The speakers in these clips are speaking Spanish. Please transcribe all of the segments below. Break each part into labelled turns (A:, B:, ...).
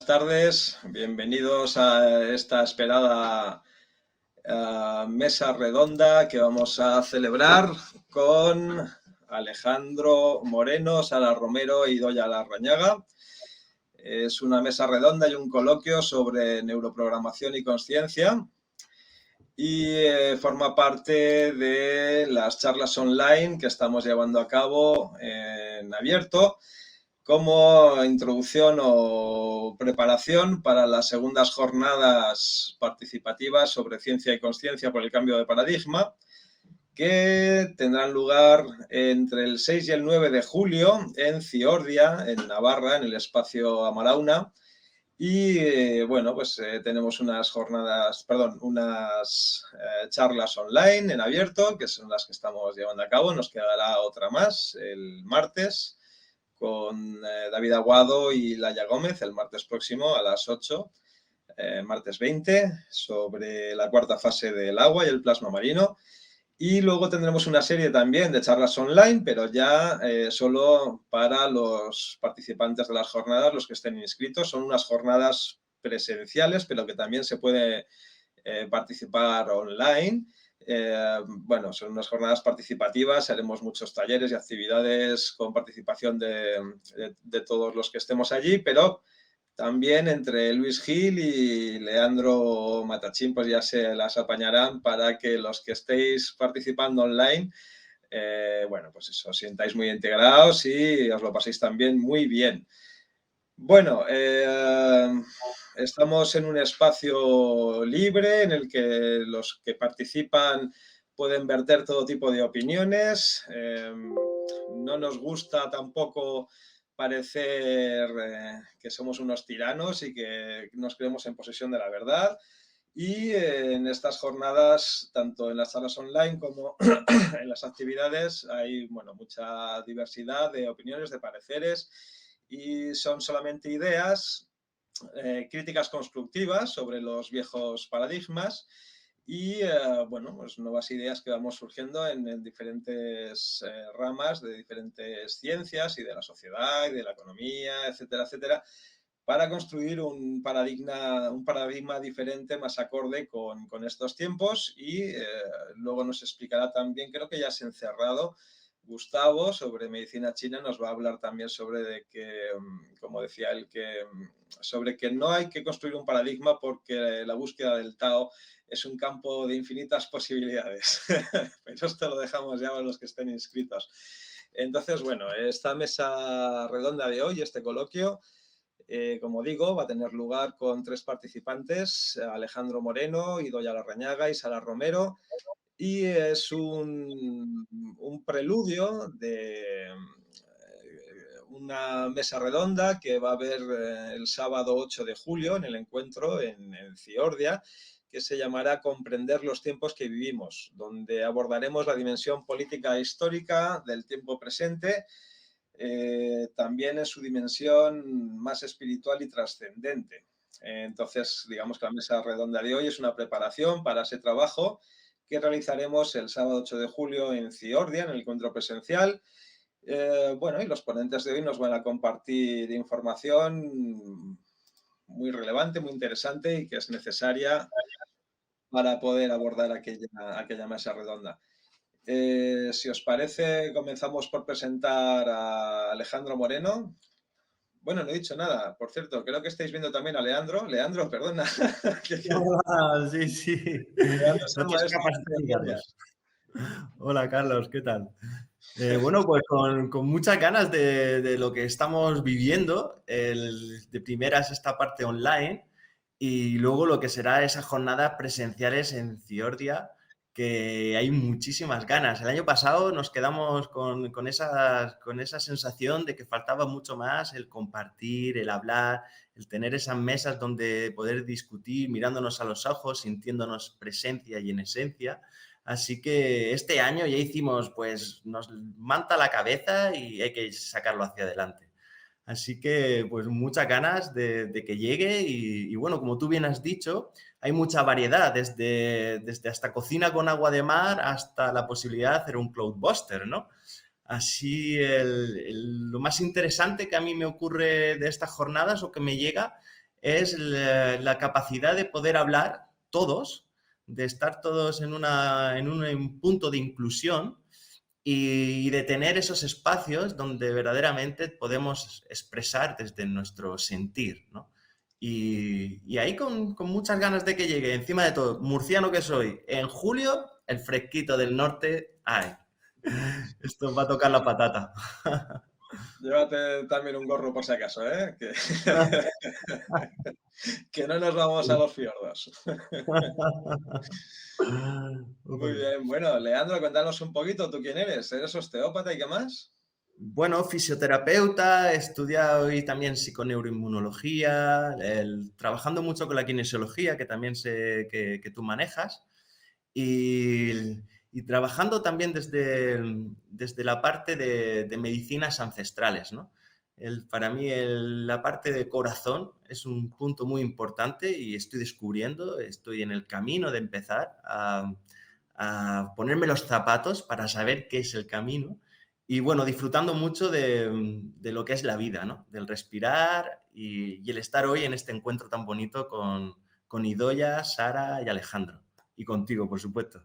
A: Tardes, bienvenidos a esta esperada mesa redonda que vamos a celebrar con Alejandro Moreno, Sara Romero y Idoia Larrañaga. Es una mesa redonda y un coloquio sobre neuroprogramación y consciencia y forma parte de las charlas online que estamos llevando a cabo en abierto como introducción o preparación para las segundas jornadas participativas sobre ciencia y consciencia por el cambio de paradigma, que tendrán lugar entre el 6 y el 9 de julio en Ciordia, en Navarra, en el espacio Amarauna. Y bueno, pues tenemos unas charlas online en abierto, que son las que estamos llevando a cabo. Nos quedará otra más el martes con David Aguado y Laia Gómez el martes próximo a las 8, martes 20, sobre la cuarta fase del agua y el plasma marino. Y luego tendremos una serie también de charlas online, pero ya solo para los participantes de las jornadas, los que estén inscritos. Son unas jornadas presenciales, pero que también se puede participar online. Bueno, son unas jornadas participativas, haremos muchos talleres y actividades con participación de todos los que estemos allí, pero también entre Luis Gil y Leandro Matachín pues ya se las apañarán para que los que estéis participando online, bueno, pues eso, os sientáis muy integrados y os lo paséis también muy bien. Bueno, estamos en un espacio libre en el que los que participan pueden verter todo tipo de opiniones. No nos gusta tampoco parecer que somos unos tiranos y que nos creemos en posesión de la verdad. Y en estas jornadas, tanto en las salas online como en las actividades, hay bueno, mucha diversidad de opiniones, de pareceres, y son solamente ideas, críticas constructivas sobre los viejos paradigmas y bueno, pues nuevas ideas que vamos surgiendo en diferentes ramas de diferentes ciencias y de la sociedad y de la economía, etcétera, etcétera, para construir un paradigma diferente, más acorde con estos tiempos. Y luego nos explicará también, creo que ya se ha encerrado, Gustavo, sobre medicina china. Nos va a hablar también sobre de que, como decía él, sobre que no hay que construir un paradigma porque la búsqueda del Tao es un campo de infinitas posibilidades. Pero esto lo dejamos ya a los que estén inscritos. Entonces, bueno, esta mesa redonda de hoy, este coloquio, como digo, va a tener lugar con 3 participantes: Alejandro Moreno, Idoia Larrañaga y Sara Romero. Y es un preludio de una mesa redonda que va a haber el sábado 8 de julio en el encuentro en Ciordia, que se llamará Comprender los tiempos que vivimos, donde abordaremos la dimensión política e histórica del tiempo presente, también en su dimensión más espiritual y trascendente. Entonces, digamos que la mesa redonda de hoy es una preparación para ese trabajo que realizaremos el sábado 8 de julio en Ciordia, en el encuentro presencial. Bueno, y los ponentes de hoy nos van a compartir información muy relevante, muy interesante y que es necesaria para poder abordar aquella mesa redonda. Si os parece, comenzamos por presentar a Alejandro Moreno. Bueno, no he dicho nada, por cierto, creo que estáis viendo también a Leandro. Leandro, perdona.
B: Hola, sí, sí.
A: Leandro es
B: No
A: el
B: te
A: maestro
B: escapas
A: de
B: de mí,
A: historia.
B: Carlos. Hola, Carlos, ¿qué tal? Bueno, pues con muchas ganas de lo que estamos viviendo. De primeras esta parte online y luego lo que será esas jornadas presenciales en Ciordia, que hay muchísimas ganas. El año pasado nos quedamos con esa sensación de que faltaba mucho más el compartir, el hablar, el tener esas mesas donde poder discutir mirándonos a los ojos, sintiéndonos presencia y en esencia. Así que este año ya hicimos, pues nos manta la cabeza y hay que sacarlo hacia adelante. Así que, pues muchas ganas de que llegue y bueno, como tú bien has dicho, hay mucha variedad, desde hasta cocina con agua de mar hasta la posibilidad de hacer un cloudbuster, ¿no? Así, lo más interesante que a mí me ocurre de estas jornadas o que me llega es la capacidad de poder hablar todos, de estar todos en un punto de inclusión y de tener esos espacios donde verdaderamente podemos expresar desde nuestro sentir, ¿no? Y ahí con muchas ganas de que llegue, encima de todo, murciano que soy, en julio, el fresquito del norte, ¡ay! Esto va a tocar la patata.
A: Llévate también un gorro por si acaso, ¿eh? Que no nos vamos a los fiordos. Muy bien, bueno, Leandro, cuéntanos un poquito, ¿tú quién eres? ¿Eres osteópata y qué más?
B: Bueno, fisioterapeuta, he estudiado y también psiconeuroinmunología, trabajando mucho con la kinesiología, que también sé que tú manejas, y, y trabajando también desde la parte de medicinas ancestrales, ¿no? Para mí la parte de corazón es un punto muy importante y estoy descubriendo, estoy en el camino de empezar a ponerme los zapatos para saber qué es el camino y bueno, disfrutando mucho de lo que es la vida, ¿no? Del respirar y el estar hoy en este encuentro tan bonito con Idoia, Sara y Alejandro. Y contigo, por supuesto.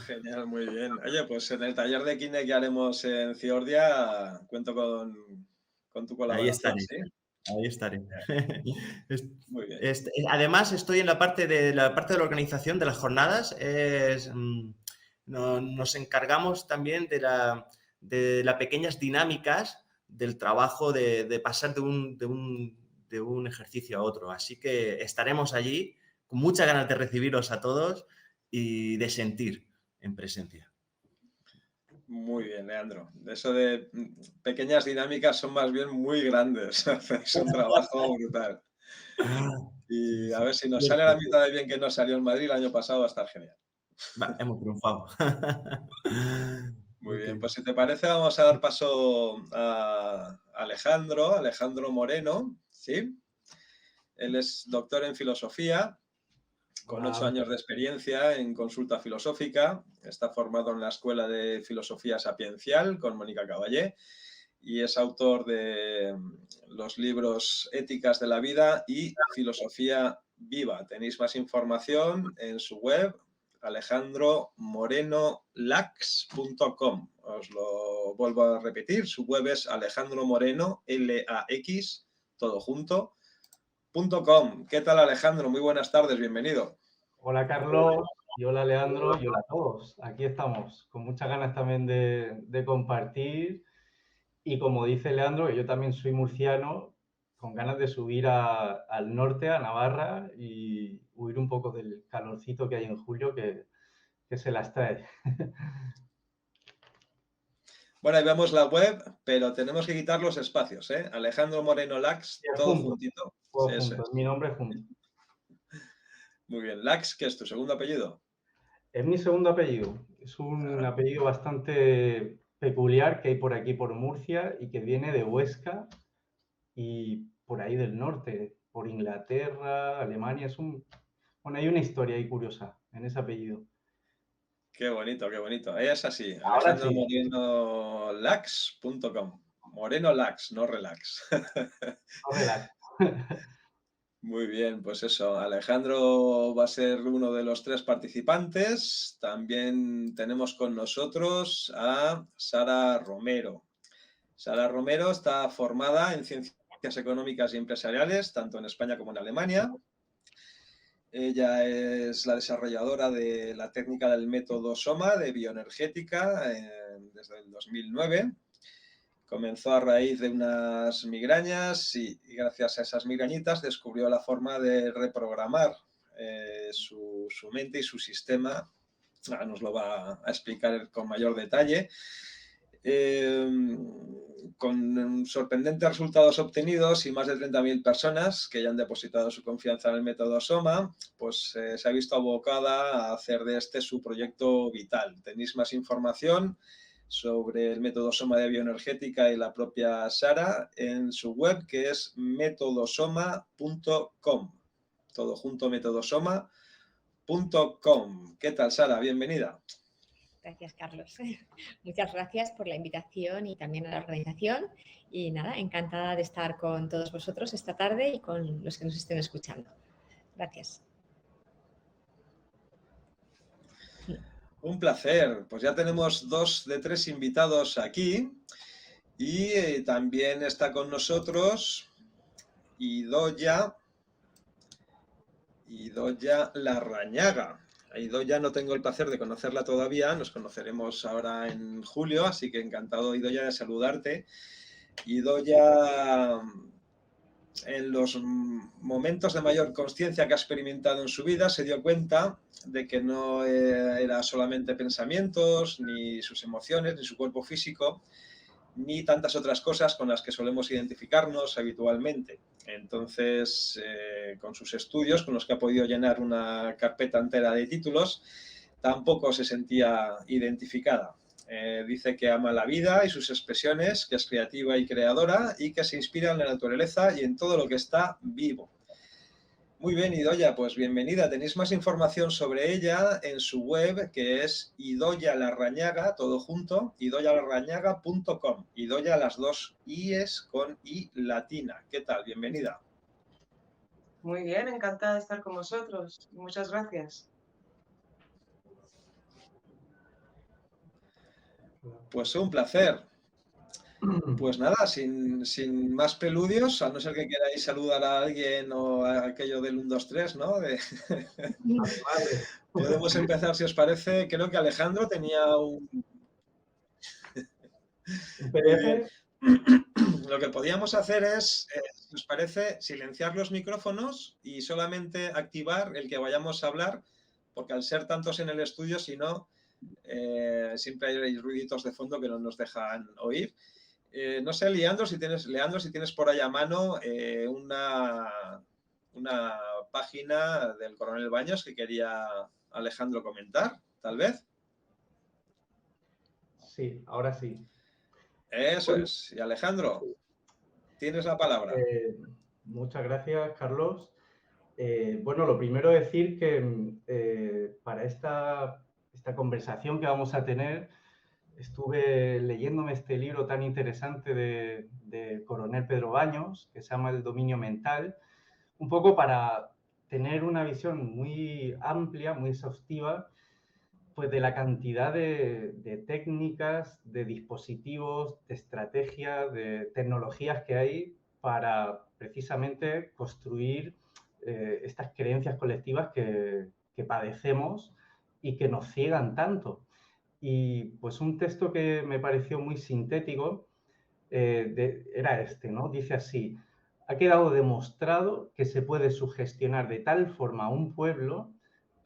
A: Genial, muy bien. Oye, pues en el taller de kine que haremos en Ciordia, cuento con tu
B: Ahí
A: colaboración,
B: estaré,
A: ¿sí?
B: ahí estaré. Es-
A: Muy bien.
B: Además, estoy en la parte de la organización de las jornadas. Nos encargamos también de las pequeñas dinámicas del trabajo de pasar de un ejercicio a otro. Así que estaremos allí con muchas ganas de recibiros a todos y de sentir en presencia.
A: Muy bien, Leandro. Eso de pequeñas dinámicas son más bien muy grandes. Es un trabajo brutal.
B: Sí,
A: Y a
B: sí,
A: ver si nos sale a la
B: cierto.
A: mitad de bien que nos salió en Madrid el año pasado, va a estar genial.
B: Va, hemos triunfado.
A: Muy
B: Ok.
A: bien, pues si te parece, vamos a dar paso a Alejandro Moreno, ¿sí? Él es doctor en filosofía, con 8 años de experiencia en consulta filosófica. Está formado en la Escuela de Filosofía Sapiencial con Mónica Caballé y es autor de los libros Éticas de la Vida y Filosofía Viva. Tenéis más información en su web alejandromorenolax.com. Os lo vuelvo a repetir, su web es alejandromoreno, Lax, todo junto, .com. ¿Qué tal, Alejandro? Muy buenas tardes, bienvenido.
C: Hola Carlos, y hola Leandro, y hola a todos. Aquí estamos, con muchas ganas también de compartir. Y como dice Leandro, yo también soy murciano, con ganas de subir al norte, a Navarra, y huir un poco del calorcito que hay en julio que se las trae.
A: Bueno, ahí vemos la web, pero tenemos que quitar los espacios, ¿eh? Alejandro Moreno Lax, todo
C: Junto,
A: juntito.
C: todo
A: Eso
C: junto,
A: es.
C: mi nombre junto.
A: Muy bien. Lax, ¿qué es tu segundo apellido?
C: Es mi segundo apellido. Es un
A: Ah,
C: apellido bastante peculiar que hay por aquí, por Murcia, y que viene de Huesca y por ahí del norte, por Inglaterra, Alemania. Bueno, hay una historia ahí curiosa en ese apellido.
A: qué bonito, qué bonito. Es así,
C: Ahora sí,
A: alejandromorenolax.com. Moreno Lax, no relax.
C: no relax.
A: Muy bien, pues eso, Alejandro va a ser uno de los 3 participantes. También tenemos con nosotros a Sara Romero. Sara Romero está formada en Ciencias Económicas y Empresariales, tanto en España como en Alemania. Ella es la desarrolladora de la técnica del método SOMA de bioenergética desde el 2009. Comenzó a raíz de unas migrañas y gracias a esas migrañitas descubrió la forma de reprogramar su mente y su sistema. Ahora nos lo va a explicar con mayor detalle. Con sorprendentes resultados obtenidos y más de 30.000 personas que ya han depositado su confianza en el método SOMA, pues se ha visto abocada a hacer de este su proyecto vital. Tenéis más información sobre el método SOMA de bioenergética y la propia Sara en su web, que es metodosoma.com. Todo junto, metodosoma.com. ¿Qué tal, Sara? Bienvenida.
D: Gracias, Carlos. Muchas gracias por la invitación y también a la organización. Y nada, encantada de estar con todos vosotros esta tarde y con los que nos estén escuchando. Gracias.
A: Un placer. Pues ya tenemos 2 de 3 invitados aquí y también está con nosotros Idoia Larrañaga. A Idoia no tengo el placer de conocerla todavía, nos conoceremos ahora en julio, así que encantado, Idoia, de saludarte. Idoia, en los momentos de mayor consciencia que ha experimentado en su vida, se dio cuenta de que no era solamente pensamientos, ni sus emociones, ni su cuerpo físico, ni tantas otras cosas con las que solemos identificarnos habitualmente. Entonces, con sus estudios, con los que ha podido llenar una carpeta entera de títulos, tampoco se sentía identificada. Dice que ama la vida y sus expresiones, que es creativa y creadora y que se inspira en la naturaleza y en todo lo que está vivo. Muy bien, Idoia, pues bienvenida. Tenéis más información sobre ella en su web, que es Idoia Larrañaga, todo junto, idoialarrañaga.com. Idoia, las 2 i's con i latina. ¿Qué tal? Bienvenida.
E: Muy bien, encantada de estar con vosotros. Muchas gracias.
A: Pues un placer. Pues nada, sin más preludios, a no ser que queráis saludar a alguien o a aquello del 1, 2, 3, ¿no? Podemos empezar, si os parece. Creo que Alejandro tenía un
C: PDF.
A: Lo que podíamos hacer es, si os parece, silenciar los micrófonos y solamente activar el que vayamos a hablar, porque al ser tantos en el estudio, si no, siempre hay ruiditos de fondo que no nos dejan oír. No sé, Leandro, si tienes por ahí a mano una página del Coronel Baños que quería Alejandro comentar, tal vez.
C: Sí, ahora sí.
A: Eso es. Y Alejandro, tienes la palabra.
C: Muchas gracias, Carlos. Bueno, lo primero decir que para esta conversación que vamos a tener, estuve leyéndome este libro tan interesante de Coronel Pedro Baños, que se llama El dominio mental, un poco para tener una visión muy amplia, muy exhaustiva, pues de la cantidad de técnicas, de dispositivos, de estrategias, de tecnologías que hay para precisamente construir estas creencias colectivas que padecemos y que nos ciegan tanto. Y pues un texto que me pareció muy sintético era este, ¿no? Dice así: ha quedado demostrado que se puede sugestionar de tal forma a un pueblo,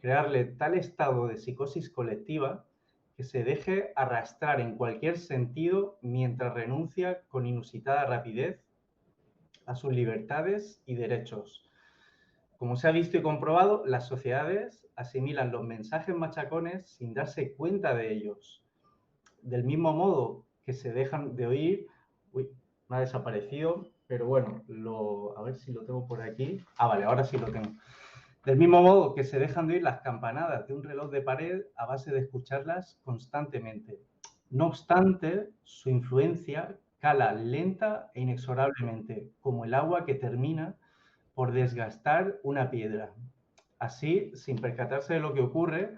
C: crearle tal estado de psicosis colectiva, que se deje arrastrar en cualquier sentido mientras renuncia con inusitada rapidez a sus libertades y derechos. Como se ha visto y comprobado, las sociedades asimilan los mensajes machacones sin darse cuenta de ellos. Del mismo modo que se dejan de oír... Uy, me ha desaparecido, pero bueno, a ver si lo tengo por aquí. Ah, vale, ahora sí lo tengo. Del mismo modo que se dejan de oír las campanadas de un reloj de pared a base de escucharlas constantemente. No obstante, su influencia cala lenta e inexorablemente, como el agua que termina por desgastar una piedra. Así, sin percatarse de lo que ocurre,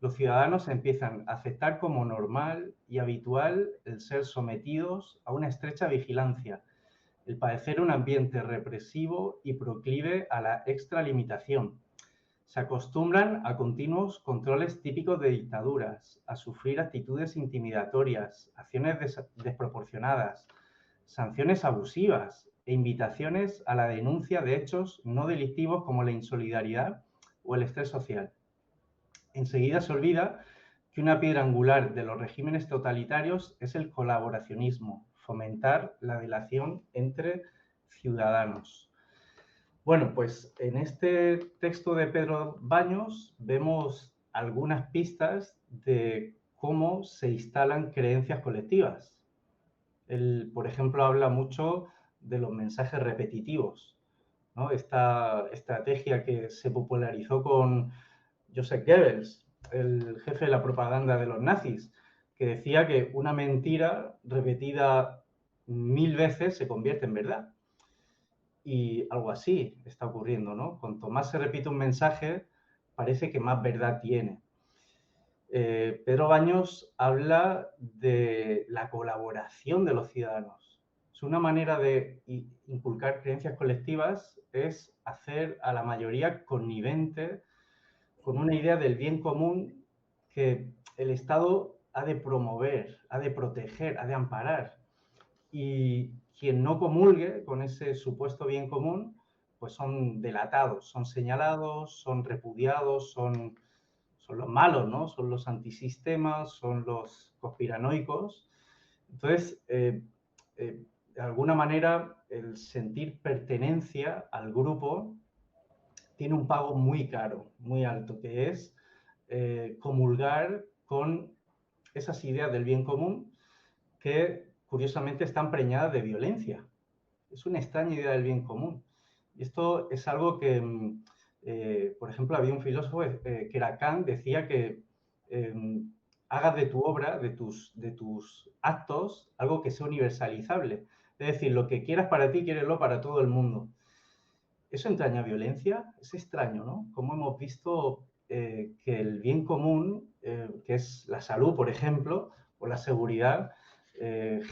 C: los ciudadanos empiezan a aceptar como normal y habitual el ser sometidos a una estrecha vigilancia, el padecer un ambiente represivo y proclive a la extralimitación. Se acostumbran a continuos controles típicos de dictaduras, a sufrir actitudes intimidatorias, acciones desproporcionadas, sanciones abusivas e invitaciones a la denuncia de hechos no delictivos como la insolidaridad o el estrés social. Enseguida se olvida que una piedra angular de los regímenes totalitarios es el colaboracionismo, fomentar la delación entre ciudadanos. Bueno, pues en este texto de Pedro Baños vemos algunas pistas de cómo se instalan creencias colectivas. Él, por ejemplo, habla mucho de los mensajes repetitivos, ¿no? Esta estrategia que se popularizó con Joseph Goebbels, el jefe de la propaganda de los nazis, que decía que una mentira repetida 1000 veces se convierte en verdad. Y algo así está ocurriendo, ¿no? Cuanto más se repite un mensaje, parece que más verdad tiene. Pedro Baños habla de la colaboración de los ciudadanos. Es una manera de inculcar creencias colectivas, es hacer a la mayoría connivente con una idea del bien común que el Estado ha de promover, ha de proteger, ha de amparar. Y quien no comulgue con ese supuesto bien común, pues son delatados, son señalados, son repudiados, son los malos, ¿no? Son los antisistemas, son los conspiranoicos. Entonces, de alguna manera, el sentir pertenencia al grupo tiene un pago muy caro, muy alto, que es comulgar con esas ideas del bien común que, curiosamente, están preñadas de violencia. Es una extraña idea del bien común. Y esto es algo que, por ejemplo, había un filósofo que era Kant, decía que hagas de tu obra, de tus actos, algo que sea universalizable. Es decir, lo que quieras para ti, quiérelo para todo el mundo. ¿Eso entraña violencia? Es extraño, ¿no? Como hemos visto que el bien común, que es la salud, por ejemplo, o la seguridad,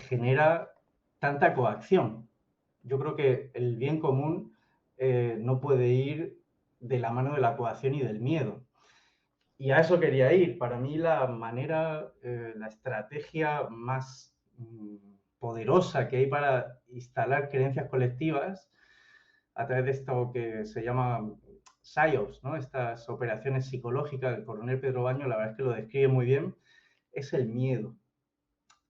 C: genera tanta coacción. Yo creo que el bien común no puede ir de la mano de la coacción y del miedo. Y a eso quería ir. Para mí la manera, la estrategia más poderosa que hay para instalar creencias colectivas a través de esto que se llama PSYOPs, ¿no? Estas operaciones psicológicas del coronel Pedro Baños, la verdad es que lo describe muy bien, es el miedo.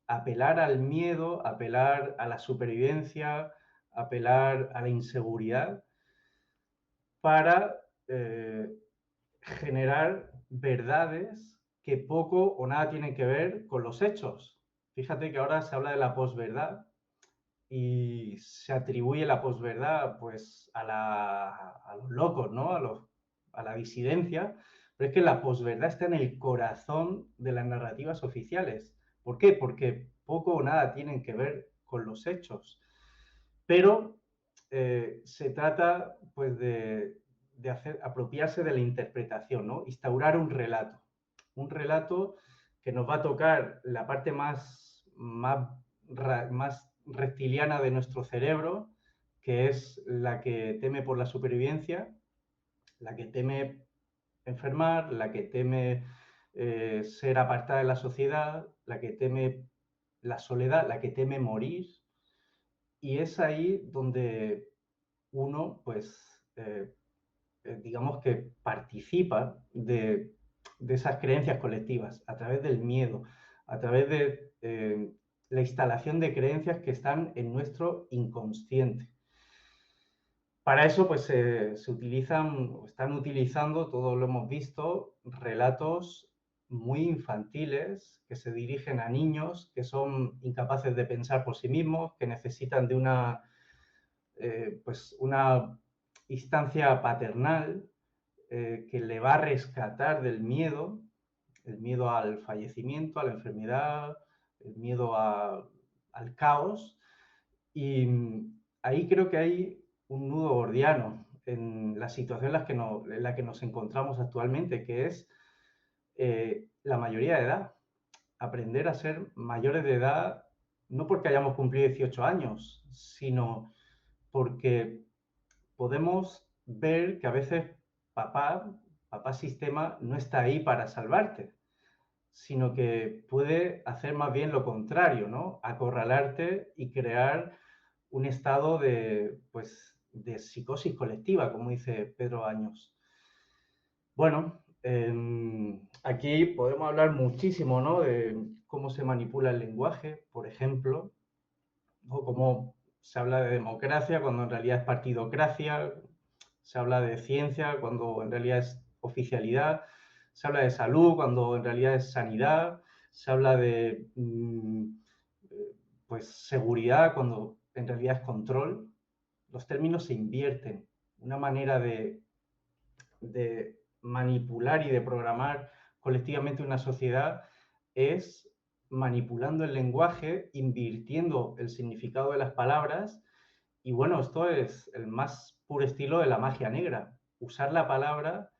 C: Apelar al miedo, apelar a la supervivencia, apelar a la inseguridad para generar verdades que poco o nada tienen que ver con los hechos. Fíjate que ahora se habla de la posverdad y se atribuye la posverdad pues a los locos, ¿no? A la disidencia, pero es que la posverdad está en el corazón de las narrativas oficiales. ¿Por qué? Porque poco o nada tienen que ver con los hechos. Pero se trata pues de apropiarse de la interpretación, ¿no? Instaurar un relato que nos va a tocar la parte más reptiliana de nuestro cerebro, que es la que teme por la supervivencia, la que teme enfermar, la que teme ser apartada de la sociedad, la que teme la soledad, la que teme morir. Y es ahí donde uno, pues, digamos que participa de esas creencias colectivas a través del miedo, a través de la instalación de creencias que están en nuestro inconsciente. Para eso, pues, se utilizan, o están utilizando, todos lo hemos visto, relatos muy infantiles que se dirigen a niños que son incapaces de pensar por sí mismos, que necesitan de una instancia paternal que le va a rescatar del miedo, el miedo al fallecimiento, a la enfermedad, el miedo al caos. Y ahí creo que hay un nudo gordiano en la situación en la que nos encontramos actualmente, que es la mayoría de edad. Aprender a ser mayores de edad, no porque hayamos cumplido 18 años, sino porque podemos ver que a veces papá sistema, no está ahí para salvarte, sino que puede hacer más bien lo contrario, ¿no? Acorralarte y crear un estado de psicosis colectiva, como dice Pedro Baños. Bueno, aquí podemos hablar muchísimo, ¿no? De cómo se manipula el lenguaje, por ejemplo, o cómo se habla de democracia cuando en realidad es partidocracia, se habla de ciencia cuando en realidad es oficialidad, se habla de salud cuando en realidad es sanidad, se habla de seguridad cuando en realidad es control. Los términos se invierten. Una manera de manipular y de programar colectivamente una sociedad es manipulando el lenguaje, invirtiendo el significado de las palabras. Y bueno, esto es el más puro estilo de la magia negra, usar la palabra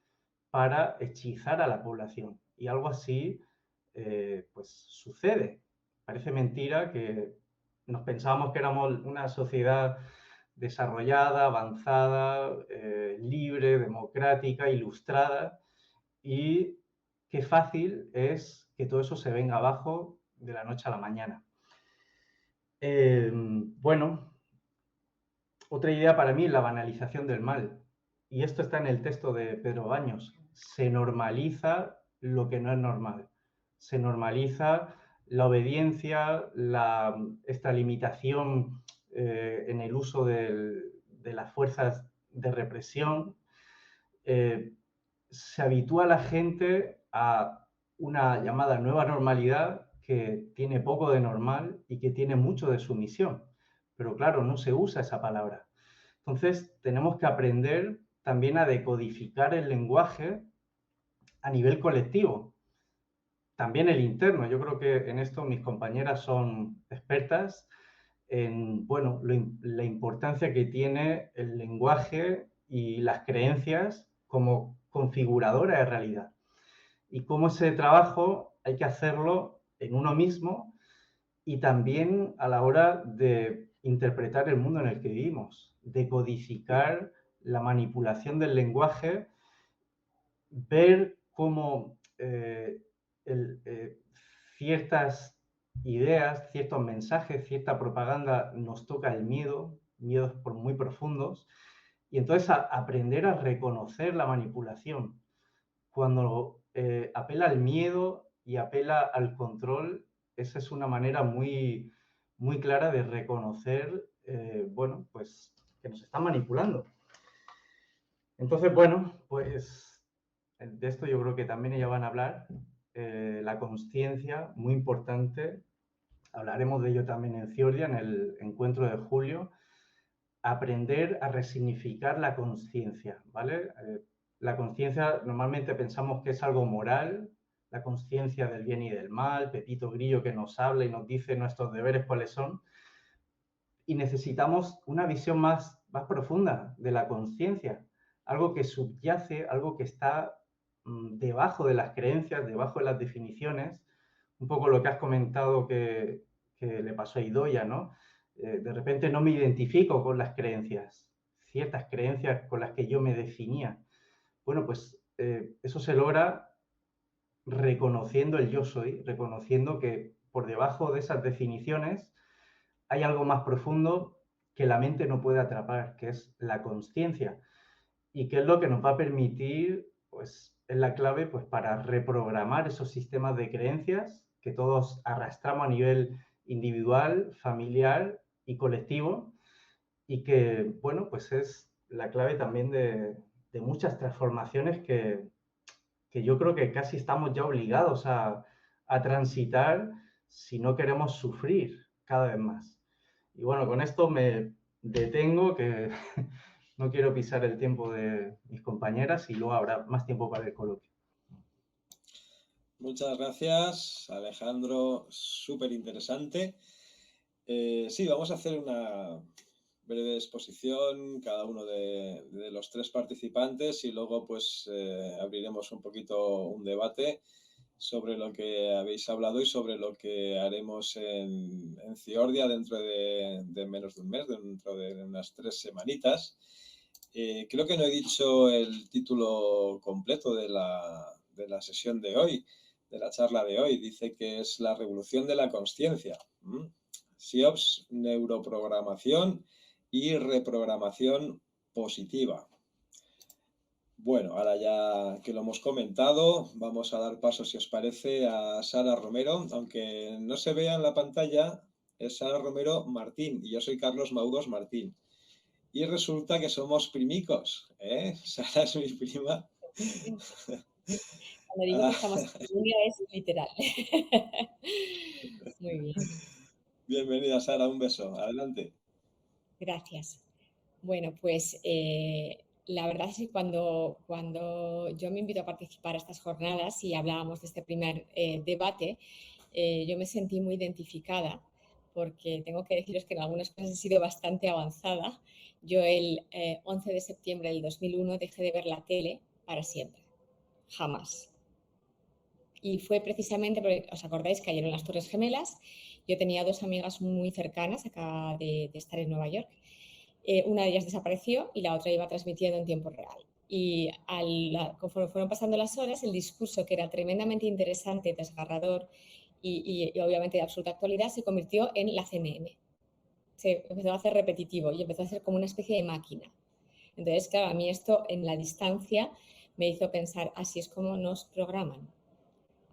C: para hechizar a la población. Y algo así, pues sucede. Parece mentira que nos pensábamos que éramos una sociedad desarrollada, avanzada, libre, democrática, ilustrada, y qué fácil es que todo eso se venga abajo de la noche a la mañana. Bueno, otra idea para mí es la banalización del mal. Y esto está en el texto de Pedro Baños. Se normaliza lo que no es normal. Se normaliza la obediencia, esta limitación en el uso de las fuerzas de represión. Se habitúa a la gente a una llamada nueva normalidad que tiene poco de normal y que tiene mucho de sumisión. Pero claro, no se usa esa palabra. Entonces, tenemos que aprender también a decodificar el lenguaje a nivel colectivo. También el interno. Yo creo que en esto mis compañeras son expertas en, bueno, la importancia que tiene el lenguaje y las creencias como configuradora de realidad. Y cómo ese trabajo hay que hacerlo en uno mismo y también a la hora de interpretar el mundo en el que vivimos, de codificar la manipulación del lenguaje, ver cómo ciertas ideas, ciertos mensajes, cierta propaganda nos toca el miedo, miedos muy profundos, y entonces aprender a reconocer la manipulación. Cuando apela al miedo y apela al control, esa es una manera muy, muy clara de reconocer, bueno, pues que nos están manipulando. Entonces, bueno, pues de esto yo creo que también ellas van a hablar. La consciencia, muy importante. Hablaremos de ello también en Ciordia, en el encuentro de julio. Aprender a resignificar la consciencia, ¿vale? La consciencia normalmente pensamos que es algo moral, la consciencia del bien y del mal, Pepito Grillo que nos habla y nos dice nuestros deberes cuáles son. Y necesitamos una visión más profunda de la consciencia, algo que subyace, algo que está debajo de las creencias, debajo de las definiciones, un poco lo que has comentado que le pasó a Idoia, ¿no? De repente no me identifico con las creencias, ciertas creencias con las que yo me definía. Bueno, pues eso se logra reconociendo el yo soy, reconociendo que por debajo de esas definiciones hay algo más profundo que la mente no puede atrapar, que es la consciencia. Y que es lo que nos va a permitir, pues, es la clave pues, para reprogramar esos sistemas de creencias que todos arrastramos a nivel individual, familiar y colectivo, y que, bueno, pues es la clave también de muchas transformaciones que yo creo que casi estamos ya obligados a transitar si no queremos sufrir cada vez más. Y bueno, con esto me detengo, que no quiero pisar el tiempo de mis compañeras y luego habrá más tiempo para el coloquio.
A: Muchas gracias, Alejandro, súper interesante. Sí, vamos a hacer una breve exposición, cada uno de los tres participantes, y luego pues abriremos un poquito un debate sobre lo que habéis hablado y sobre lo que haremos en Ciordia dentro de menos de un mes, dentro de unas 3 semanitas. Creo que no he dicho el título completo de la sesión de hoy, de la charla de hoy. Dice que es la revolución de la consciencia. SIOPS, neuroprogramación y reprogramación positiva. Bueno, ahora ya que lo hemos comentado, vamos a dar paso, si os parece, a Sara Romero. Aunque no se vea en la pantalla, es Sara Romero Martín y yo soy Carlos Maudos Martín. Y resulta que somos primicos, ¿eh? Sara es mi prima.
D: Cuando digo que estamos en familia es literal. Muy bien.
A: Bienvenida, Sara, un beso. Adelante.
D: Gracias. Bueno, pues la verdad es que cuando yo me invito a participar a estas jornadas y hablábamos de este primer debate, yo me sentí muy identificada porque tengo que deciros que en algunas cosas he sido bastante avanzada. Yo el 11 de septiembre del 2001 dejé de ver la tele para siempre, jamás. Y fue precisamente porque, ¿os acordáis? Cayeron las Torres Gemelas. Yo tenía dos amigas muy cercanas, acá de estar en Nueva York. Una de ellas desapareció y la otra iba transmitiendo en tiempo real. Y conforme fueron pasando las horas, el discurso, que era tremendamente interesante, desgarrador y obviamente de absoluta actualidad, se convirtió en la CNN. Se empezó a hacer repetitivo y empezó a ser como una especie de máquina. Entonces, claro, a mí esto en la distancia me hizo pensar, así es como nos programan.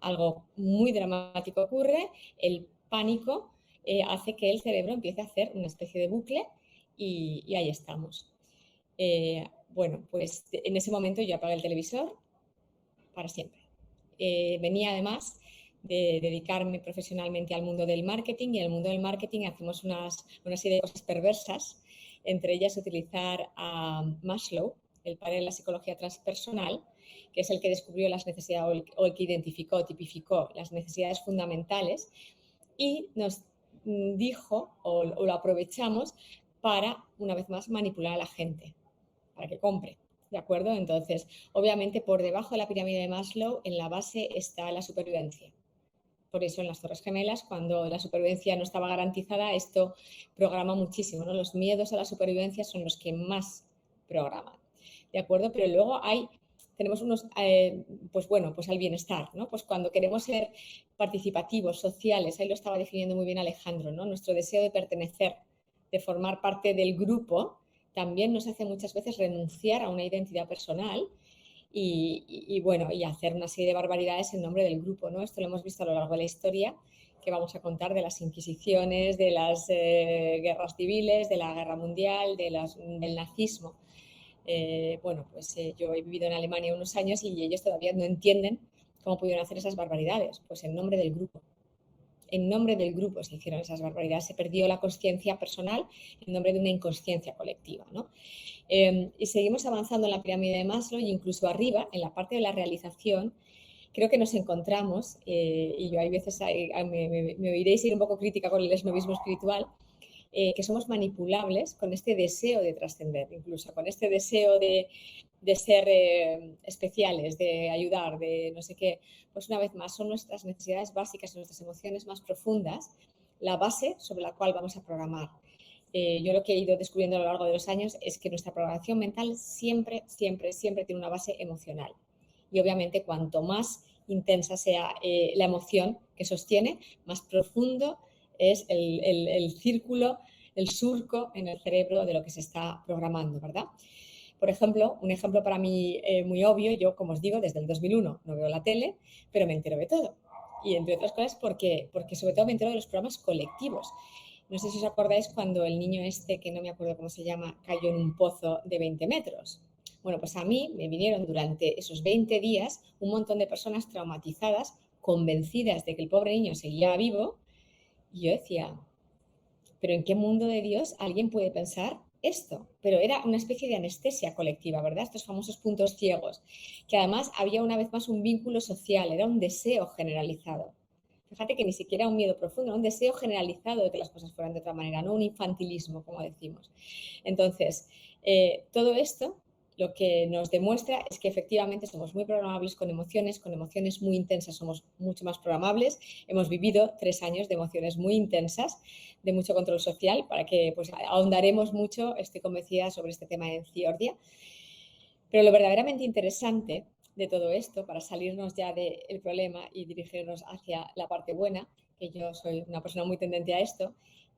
D: Algo muy dramático ocurre, el pánico hace que el cerebro empiece a hacer una especie de bucle y ahí estamos. Bueno, pues en ese momento yo apagué el televisor para siempre. Venía además de dedicarme profesionalmente al mundo del marketing, y en el mundo del marketing hacemos una serie de cosas perversas, entre ellas utilizar a Maslow, el padre de la psicología transpersonal, que es el que descubrió las necesidades o el que identificó, tipificó las necesidades fundamentales, y nos dijo, o lo aprovechamos para, una vez más, manipular a la gente, para que compre. ¿De acuerdo? Entonces, obviamente, por debajo de la pirámide de Maslow, en la base está la supervivencia. Por eso en las Torres Gemelas, cuando la supervivencia no estaba garantizada, esto programa muchísimo, ¿no? Los miedos a la supervivencia son los que más programan. ¿De acuerdo? Pero luego tenemos unos, pues bueno, pues al bienestar, ¿no? Pues cuando queremos ser participativos, sociales, ahí lo estaba definiendo muy bien Alejandro, ¿no? Nuestro deseo de pertenecer, de formar parte del grupo, también nos hace muchas veces renunciar a una identidad personal y bueno, y hacer una serie de barbaridades en nombre del grupo, ¿no? Esto lo hemos visto a lo largo de la historia, que vamos a contar, de las inquisiciones, de las guerras civiles, de la guerra mundial, del nazismo. Bueno, pues yo he vivido en Alemania unos años y ellos todavía no entienden cómo pudieron hacer esas barbaridades, pues en nombre del grupo. En nombre del grupo se hicieron esas barbaridades, se perdió la consciencia personal en nombre de una inconsciencia colectiva, ¿no? Y seguimos avanzando en la pirámide de Maslow, y incluso arriba, en la parte de la realización, creo que nos encontramos, y yo hay veces me oiréis ir un poco crítica con el esnovismo espiritual, que somos manipulables con este deseo de trascender, incluso con este deseo de ser especiales, de ayudar, de no sé qué. Pues una vez más, son nuestras necesidades básicas, nuestras emociones más profundas, la base sobre la cual vamos a programar. Yo lo que he ido descubriendo a lo largo de los años es que nuestra programación mental siempre tiene una base emocional. Y obviamente cuanto más intensa sea la emoción que sostiene, más profundo es el círculo, el surco en el cerebro de lo que se está programando, ¿verdad? Por ejemplo, un ejemplo para mí muy obvio, yo, como os digo, desde el 2001 no veo la tele, pero me entero de todo. Y entre otras cosas porque sobre todo me entero de los programas colectivos. No sé si os acordáis cuando el niño este, que no me acuerdo cómo se llama, cayó en un pozo de 20 metros. Bueno, pues a mí me vinieron durante esos 20 días un montón de personas traumatizadas, convencidas de que el pobre niño seguía vivo, y yo decía, ¿pero en qué mundo de Dios alguien puede pensar esto? Pero era una especie de anestesia colectiva, ¿verdad? Estos famosos puntos ciegos, que además había una vez más un vínculo social, era un deseo generalizado. Fíjate que ni siquiera un miedo profundo, era un deseo generalizado de que las cosas fueran de otra manera, no un infantilismo, como decimos. Entonces, todo esto lo que nos demuestra es que efectivamente somos muy programables con emociones muy intensas somos mucho más programables. Hemos vivido 3 años de emociones muy intensas, de mucho control social, para que pues ahondaremos mucho, estoy convencida, sobre este tema en Ciordia. Pero lo verdaderamente interesante de todo esto, para salirnos ya del problema y dirigirnos hacia la parte buena, que yo soy una persona muy tendente a esto,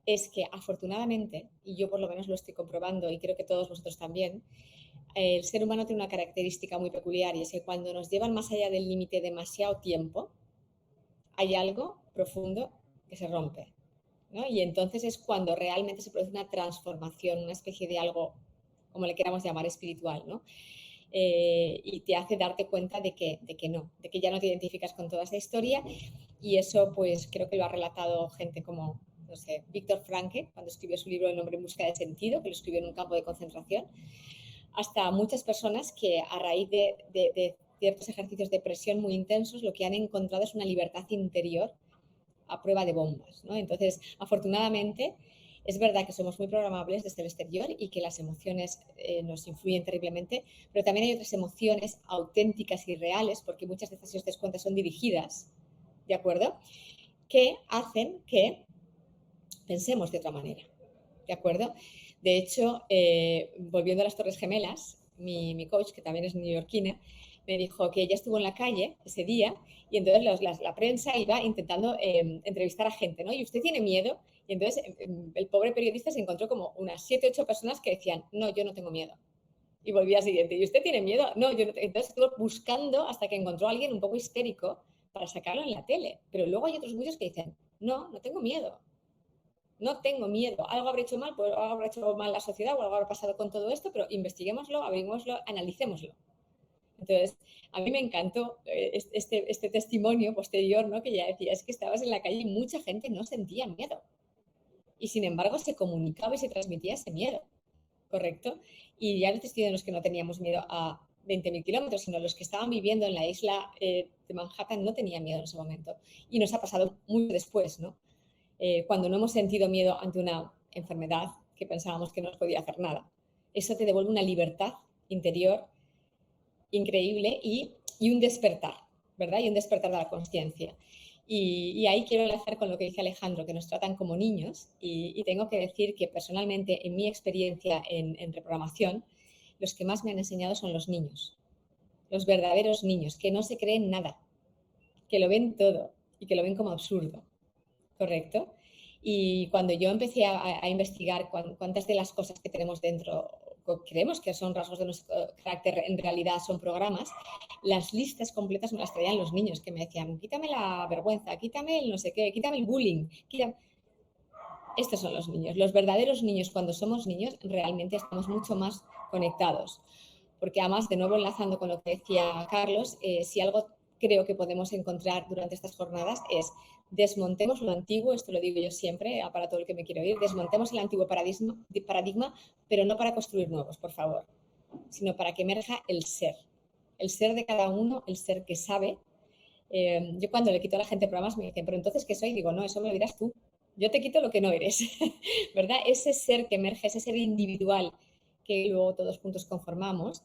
D: es que afortunadamente, y yo por lo menos lo estoy comprobando y creo que todos vosotros también, el ser humano tiene una característica muy peculiar, y es que cuando nos llevan más allá del límite demasiado tiempo, hay algo profundo que se rompe, ¿no? Y entonces es cuando realmente se produce una transformación, una especie de algo, como le queramos llamar, espiritual, ¿no? Y te hace darte cuenta de que ya no te identificas con toda esa historia, y eso pues creo que lo ha relatado gente como, no sé, Viktor Frankl, cuando escribió su libro El hombre en busca de sentido, que lo escribió en un campo de concentración. hasta muchas personas que a raíz de ciertos ejercicios de presión muy intensos lo que han encontrado es una libertad interior a prueba de bombas, ¿no? Entonces, afortunadamente, es verdad que somos muy programables desde el exterior y que las emociones nos influyen terriblemente, pero también hay otras emociones auténticas y reales, porque muchas de estas, si os das cuenta, son dirigidas, ¿de acuerdo? Que hacen que pensemos de otra manera, ¿de acuerdo? De hecho, volviendo a las Torres Gemelas, mi coach, que también es neoyorquina, me dijo que ella estuvo en la calle ese día y entonces la prensa iba intentando entrevistar a gente, ¿no? ¿Y usted tiene miedo? Y entonces el pobre periodista se encontró como unas 7, 8 personas que decían, no, yo no tengo miedo. Y volvía al siguiente, ¿y usted tiene miedo? No, yo no. Entonces estuvo buscando hasta que encontró a alguien un poco histérico para sacarlo en la tele. Pero luego hay otros muchos que dicen, no, no tengo miedo. No tengo miedo. Algo habrá hecho mal, pues algo habrá hecho mal la sociedad o algo habrá pasado con todo esto, pero investiguémoslo, averiguémoslo, analicémoslo. Entonces, a mí me encantó este testimonio posterior, ¿no? Que ya decía, es que estabas en la calle y mucha gente no sentía miedo. Y sin embargo se comunicaba y se transmitía ese miedo, ¿correcto? Y ya no te estoy diciendo los que no teníamos miedo a 20.000 kilómetros, sino los que estaban viviendo en la isla de Manhattan no tenían miedo en ese momento. Y nos ha pasado mucho después, ¿no? Cuando no hemos sentido miedo ante una enfermedad que pensábamos que no nos podía hacer nada. Eso te devuelve una libertad interior increíble y un despertar, ¿verdad? Y un despertar de la conciencia. Y ahí quiero enlazar con lo que dice Alejandro, que nos tratan como niños. Y tengo que decir que personalmente, en mi experiencia en reprogramación, los que más me han enseñado son los niños, los verdaderos niños, que no se creen nada, que lo ven todo y que lo ven como absurdo, ¿correcto? Y cuando yo empecé a investigar cuántas de las cosas que tenemos dentro creemos que son rasgos de nuestro carácter, en realidad son programas, las listas completas me las traían los niños, que me decían, quítame la vergüenza, quítame el no sé qué, quítame el bullying, quítame... Estos son los niños. Los verdaderos niños, cuando somos niños, realmente estamos mucho más conectados. Porque además, de nuevo enlazando con lo que decía Carlos, si algo creo que podemos encontrar durante estas jornadas es desmontemos lo antiguo, esto lo digo yo siempre, para todo el que me quiere oír, desmontemos el antiguo paradigma, pero no para construir nuevos, por favor, sino para que emerja el ser de cada uno, el ser que sabe. Yo cuando le quito a la gente programas me dicen, pero entonces, ¿qué soy? Digo, no, eso me lo dirás tú. Yo te quito lo que no eres, ¿verdad? Ese ser que emerge, ese ser individual que luego todos juntos conformamos,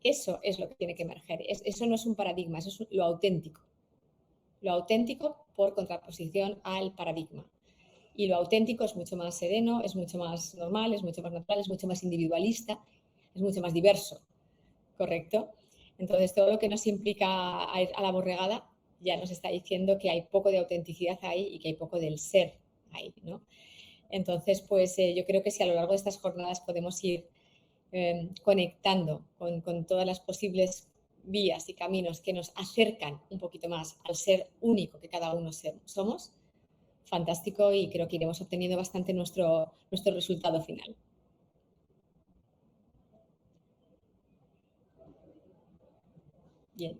D: eso es lo que tiene que emerger. Eso no es un paradigma, eso es lo auténtico. Lo auténtico por contraposición al paradigma. Y lo auténtico es mucho más sereno, es mucho más normal, es mucho más natural, es mucho más individualista, es mucho más diverso, ¿correcto? Entonces, todo lo que nos implica a ir a la borregada ya nos está diciendo que hay poco de autenticidad ahí y que hay poco del ser ahí, ¿no? Entonces, pues yo creo que si a lo largo de estas jornadas podemos ir conectando con todas las posibles vías y caminos que nos acercan un poquito más al ser único que cada uno somos, fantástico, y creo que iremos obteniendo bastante nuestro resultado final. Bien.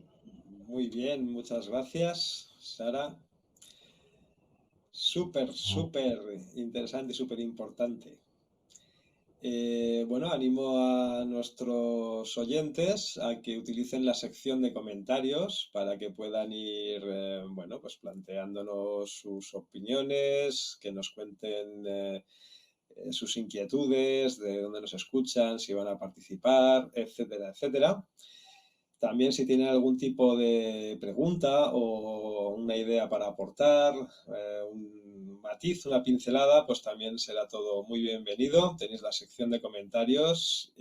A: Muy bien, muchas gracias, Sara. Súper interesante y súper importante. Bueno, animo a nuestros oyentes a que utilicen la sección de comentarios para que puedan ir, bueno, pues planteándonos sus opiniones, que nos cuenten sus inquietudes, de dónde nos escuchan, si van a participar, etcétera, etcétera. También si tienen algún tipo de pregunta o una idea para aportar, un matiz, una pincelada, pues también será todo muy bienvenido. Tenéis la sección de comentarios,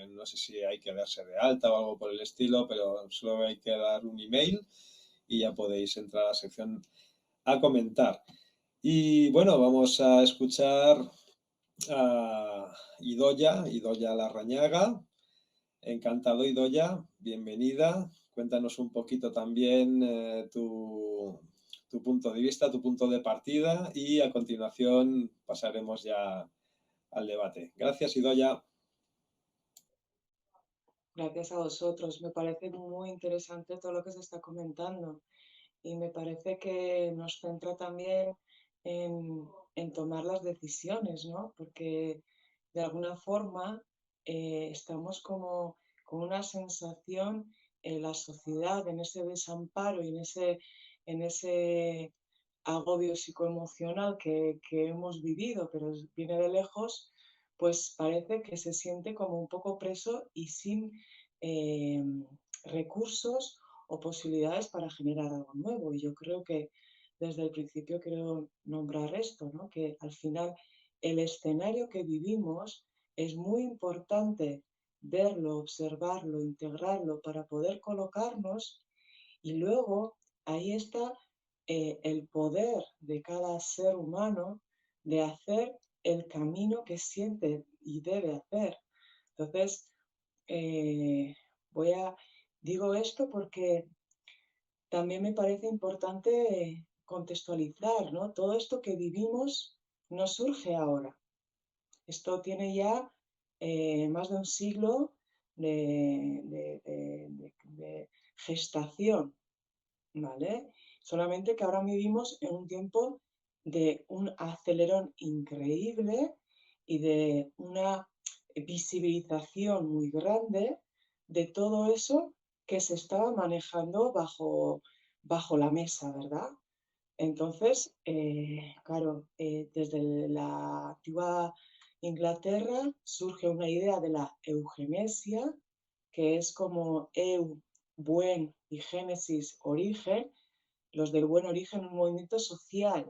A: no sé si hay que darse de alta o algo por el estilo, pero solo hay que dar un email y ya podéis entrar a la sección a comentar. Y bueno, vamos a escuchar a Idoia Larrañaga. Encantado, Idoia, bienvenida. Cuéntanos un poquito también tu punto de vista, tu punto de partida, y a continuación pasaremos ya al debate. Gracias, Idoia.
E: Gracias a vosotros. Me parece muy interesante todo lo que se está comentando y me parece que nos centra también en tomar las decisiones, ¿no? Porque de alguna forma estamos como con una sensación en la sociedad, en ese desamparo y en ese agobio psicoemocional que hemos vivido, pero viene de lejos, pues parece que se siente como un poco preso y sin eh, recursos o posibilidades para generar algo nuevo. Y yo creo que desde el principio quiero nombrar esto, ¿no? Que al final el escenario que vivimos es muy importante verlo, observarlo, integrarlo para poder colocarnos y luego ahí está el poder de cada ser humano de hacer el camino que siente y debe hacer. Entonces, eh, voy a, digo esto porque también me parece importante contextualizar, ¿no? Todo esto que vivimos no surge ahora. Esto tiene ya más de un siglo de gestación, ¿vale? Solamente que ahora vivimos en un tiempo de un acelerón increíble y de una visibilización muy grande de todo eso que se estaba manejando bajo la mesa, ¿verdad? Entonces, claro, desde la antigua Inglaterra surge una idea de la eugenesia, que es como buen y génesis, origen, los del buen origen, un movimiento social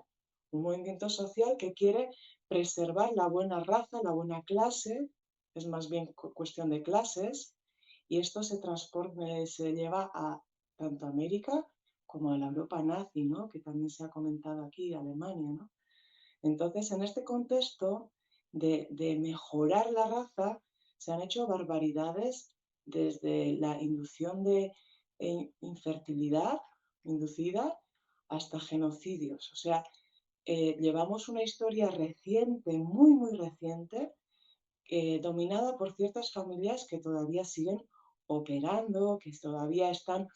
E: que quiere preservar la buena raza, la buena clase, es más bien cuestión de clases, y esto se lleva a tanto América como a la Europa nazi, ¿no? Que también se ha comentado aquí, Alemania, ¿no? Entonces, en este contexto de mejorar la raza, se han hecho barbaridades desde la inducción de infertilidad inducida hasta genocidios. O sea, llevamos una historia reciente, muy, muy reciente, dominada por ciertas familias que todavía siguen operando, que todavía están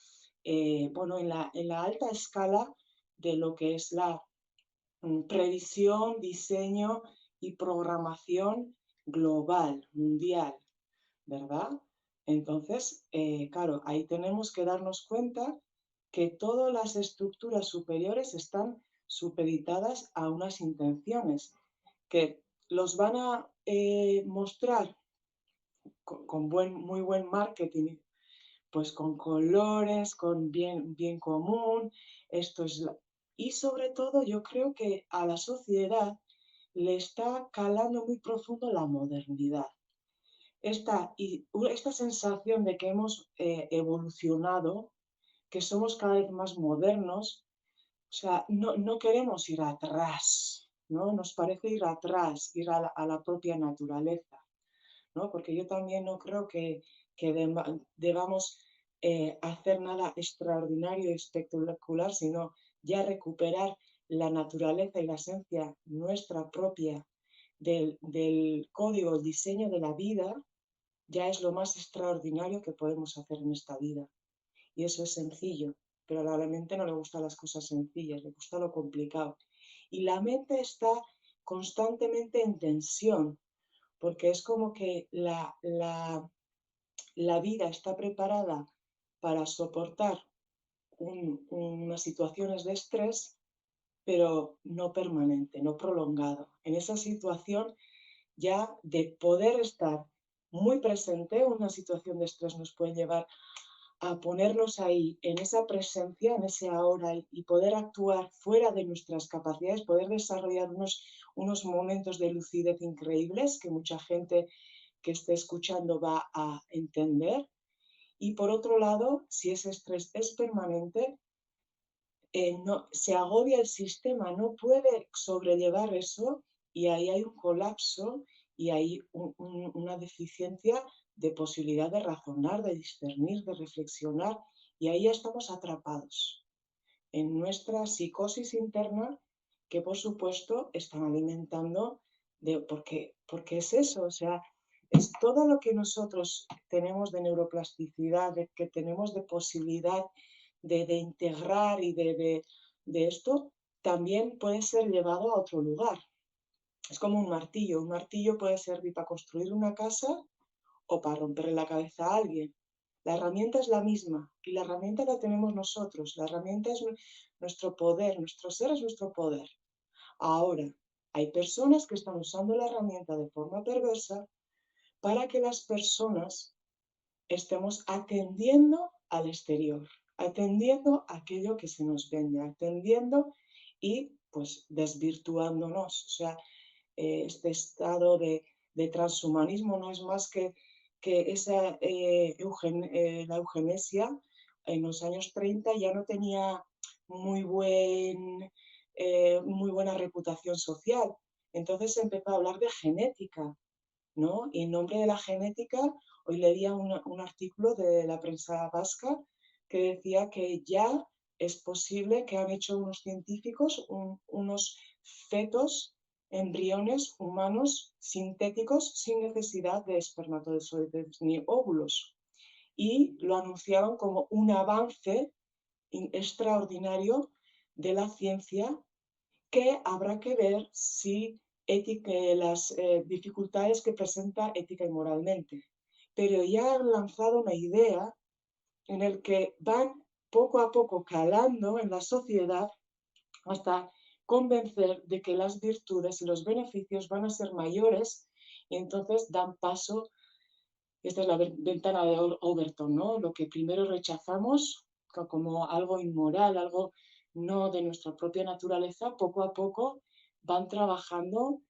E: bueno, en la alta escala de lo que es la previsión, diseño y programación global, mundial, ¿verdad? Entonces, claro, ahí tenemos que darnos cuenta que todas las estructuras superiores están supeditadas a unas intenciones que los van a mostrar con muy buen marketing, pues con colores, con bien común, esto es y sobre todo yo creo que a la sociedad le está calando muy profundo la modernidad. Esta sensación de que hemos evolucionado, que somos cada vez más modernos, o sea, no queremos ir atrás, ¿no? Nos parece ir atrás, ir a la propia naturaleza, ¿no? Porque yo también no creo que debamos hacer nada extraordinario y espectacular, sino ya recuperar la naturaleza y la esencia nuestra propia del código, el diseño de la vida, ya es lo más extraordinario que podemos hacer en esta vida. Y eso es sencillo, pero a la mente no le gustan las cosas sencillas, le gusta lo complicado. Y la mente está constantemente en tensión, porque es como que la vida está preparada para soportar unas situaciones de estrés, pero no permanente, no prolongado. En esa situación ya de poder estar muy presente, una situación de estrés nos puede llevar a ponernos ahí en esa presencia, en ese ahora y poder actuar fuera de nuestras capacidades, poder desarrollar unos momentos de lucidez increíbles que mucha gente que esté escuchando va a entender. Y por otro lado, si ese estrés es permanente, se agobia el sistema, no puede sobrellevar eso y ahí hay un colapso y hay una deficiencia de posibilidad de razonar, de discernir, de reflexionar y ahí ya estamos atrapados en nuestra psicosis interna que por supuesto están alimentando porque es eso, o sea, es todo lo que nosotros tenemos de neuroplasticidad, que tenemos de posibilidad de integrar y de esto, también puede ser llevado a otro lugar. Es como un martillo puede servir para construir una casa o para romperle la cabeza a alguien. La herramienta es la misma y la herramienta la tenemos nosotros. La herramienta es nuestro poder, nuestro ser es nuestro poder. Ahora, hay personas que están usando la herramienta de forma perversa para que las personas estemos atendiendo al exterior, atendiendo aquello que se nos vende, atendiendo y pues desvirtuándonos. O sea, este estado de transhumanismo no es más que esa, la eugenesia en los años 30 ya no tenía muy, muy buena reputación social. Entonces se empezó a hablar de genética, ¿no? Y en nombre de la genética, hoy leía un artículo de la prensa vasca que decía que ya es posible que han hecho unos científicos unos fetos, embriones humanos sintéticos sin necesidad de espermatozoides ni óvulos. Y lo anunciaban como un avance extraordinario de la ciencia que habrá que ver si las dificultades que presenta ética y moralmente. Pero ya han lanzado una idea en el que van poco a poco calando en la sociedad hasta convencer de que las virtudes y los beneficios van a ser mayores y entonces dan paso, esta es la ventana de Overton, ¿no? Lo que primero rechazamos como algo inmoral, algo no de nuestra propia naturaleza, poco a poco van trabajando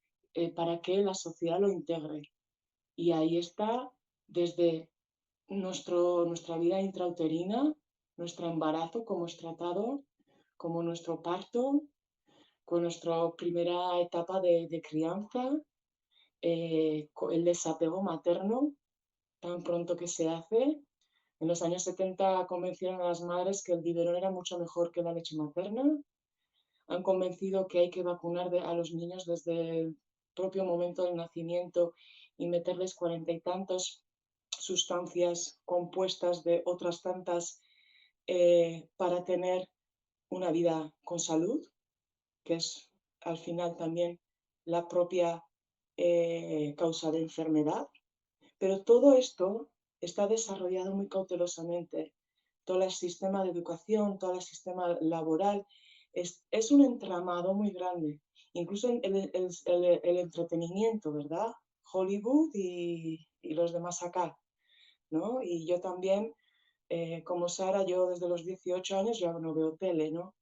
E: para que la sociedad lo integre. Y ahí está desde nuestra vida intrauterina, nuestro embarazo, cómo es tratado, como nuestro parto, con nuestra primera etapa de crianza, el desapego materno, tan pronto que se hace. En los años 70 convencieron a las madres que el biberón era mucho mejor que la leche materna. Han convencido que hay que vacunar a los niños desde el propio momento del nacimiento y meterles 40 y tantos sustancias compuestas de otras tantas para tener una vida con salud, que es al final también la propia causa de enfermedad. Pero todo esto está desarrollado muy cautelosamente. Todo el sistema de educación, todo el sistema laboral, es un entramado muy grande. Incluso el entretenimiento, ¿verdad? Hollywood y los demás acá, ¿no? Y yo también, como Sara, yo desde los 18 años ya no veo tele, ¿no?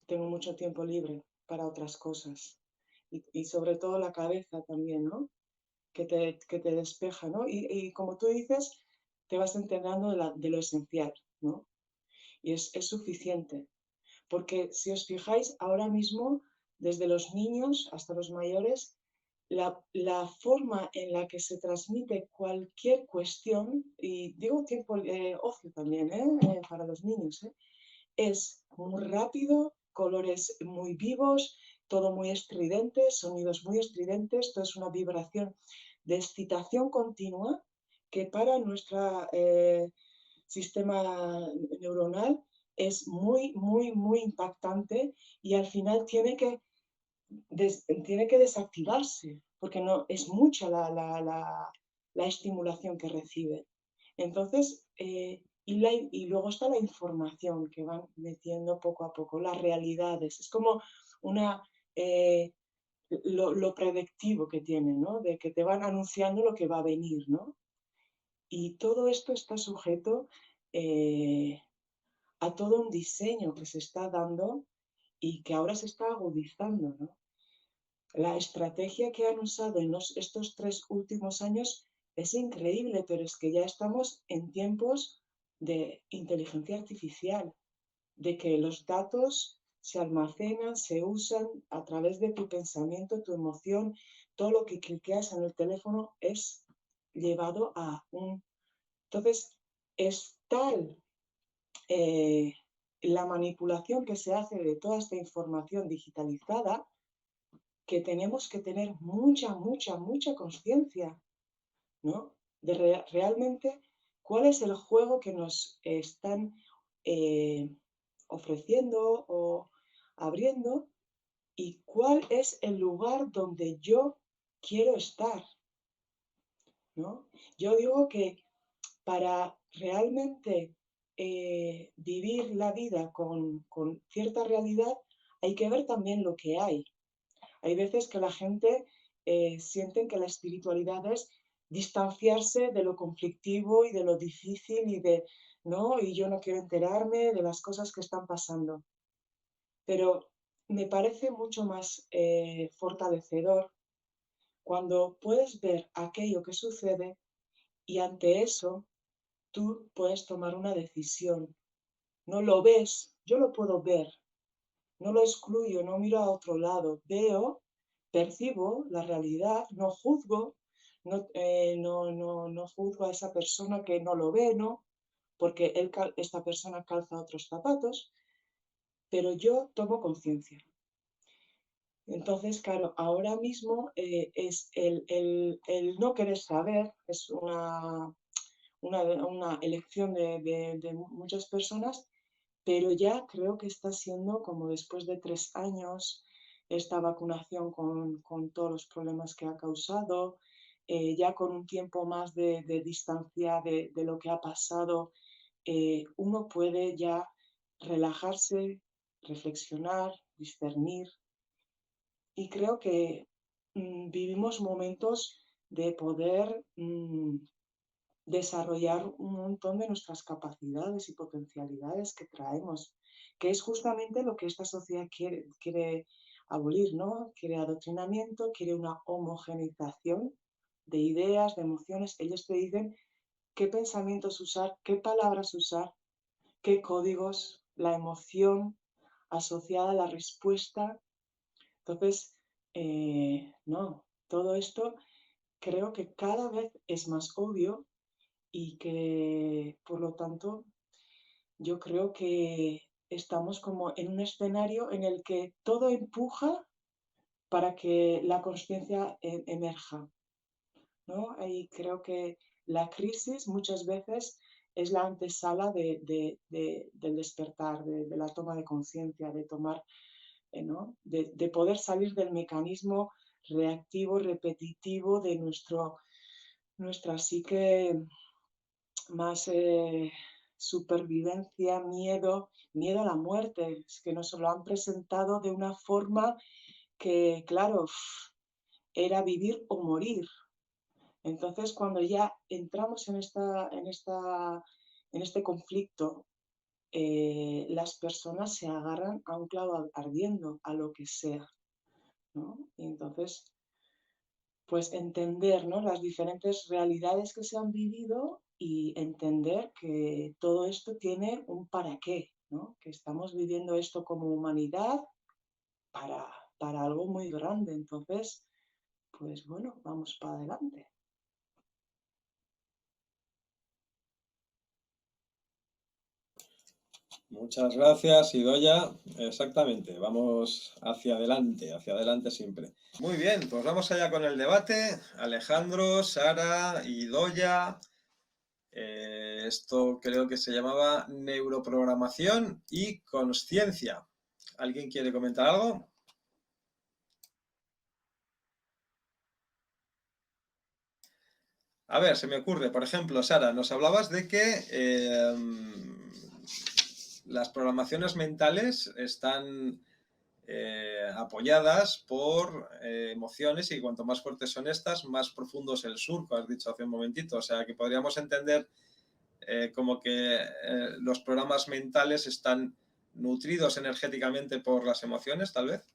E: Tengo mucho tiempo libre para otras cosas. Y sobre todo la cabeza también, ¿no? Que te despeja, ¿no? Y como tú dices, te vas enterando de lo esencial, ¿no? Y es suficiente. Porque si os fijáis, ahora mismo, desde los niños hasta los mayores, la forma en la que se transmite cualquier cuestión, y digo tiempo ocio también, para los niños, es muy rápido, colores muy vivos, todo muy estridente, sonidos muy estridentes, todo es una vibración de excitación continua que para nuestro sistema neuronal es muy, muy, muy impactante y al final tiene que desactivarse porque no, es mucha la estimulación que recibe. Entonces, y luego está la información que van metiendo poco a poco, las realidades. Es como una, lo predictivo que tienen, ¿no? De que te van anunciando lo que va a venir, ¿no? Y todo esto está sujeto a todo un diseño que se está dando y que ahora se está agudizando, ¿no? La estrategia que han usado en estos 3 últimos años es increíble, pero es que ya estamos en tiempos de inteligencia artificial, de que los datos se almacenan, se usan a través de tu pensamiento, tu emoción, todo lo que cliqueas en el teléfono es llevado a un... Entonces, es tal la manipulación que se hace de toda esta información digitalizada que tenemos que tener mucha, mucha, mucha conciencia, ¿no? De realmente cuál es el juego que nos están ofreciendo o abriendo y cuál es el lugar donde yo quiero estar. ¿no? Yo digo que para realmente vivir la vida con cierta realidad hay que ver también lo que hay. Hay veces que la gente siente que la espiritualidad es distanciarse de lo conflictivo y de lo difícil ¿no? Y yo no quiero enterarme de las cosas que están pasando. Pero me parece mucho más fortalecedor cuando puedes ver aquello que sucede y ante eso tú puedes tomar una decisión. No lo ves, yo lo puedo ver, no lo excluyo, no miro a otro lado, veo, percibo la realidad, no juzgo, no juzgo a esa persona que no lo ve, ¿no? Porque esta persona calza otros zapatos, pero yo tomo conciencia. Entonces, claro, ahora mismo es el no querer saber, es una elección de muchas personas, pero ya creo que está siendo como después de 3 años esta vacunación con todos los problemas que ha causado, ya con un tiempo más de distancia de lo que ha pasado, uno puede ya relajarse, reflexionar, discernir y creo que vivimos momentos de poder desarrollar un montón de nuestras capacidades y potencialidades que traemos, que es justamente lo que esta sociedad quiere abolir, ¿no? Quiere adoctrinamiento, quiere una homogeneización de ideas, de emociones. Ellos te dicen qué pensamientos usar, qué palabras usar, qué códigos, la emoción asociada a la respuesta. Entonces, no, todo esto creo que cada vez es más obvio y que, por lo tanto, yo creo que estamos como en un escenario en el que todo empuja para que la conciencia emerja, ¿no? Y creo que la crisis muchas veces es la antesala del despertar, de la toma de conciencia, de tomar, ¿no? de poder salir del mecanismo reactivo, repetitivo de nuestra psique más supervivencia, miedo a la muerte, es que nos lo han presentado de una forma que, claro, era vivir o morir. Entonces, cuando ya entramos en este conflicto, las personas se agarran a un clavo ardiendo, a lo que sea, ¿no? Y entonces, pues entender, ¿no? Las diferentes realidades que se han vivido y entender que todo esto tiene un para qué, ¿no? Que estamos viviendo esto como humanidad para, para algo muy grande. Entonces, pues bueno, vamos para adelante.
A: Muchas gracias, Idoia. Exactamente, vamos hacia adelante siempre. Muy bien, pues vamos allá con el debate. Alejandro, Sara, Idoia. Esto creo que se llamaba neuroprogramación y consciencia. ¿Alguien quiere comentar algo? A ver, se me ocurre, por ejemplo, Sara, nos hablabas de que las programaciones mentales están apoyadas por emociones y cuanto más fuertes son estas, más profundo es el surco, has dicho hace un momentito. O sea, que podríamos entender como que los programas mentales están nutridos energéticamente por las emociones, tal vez.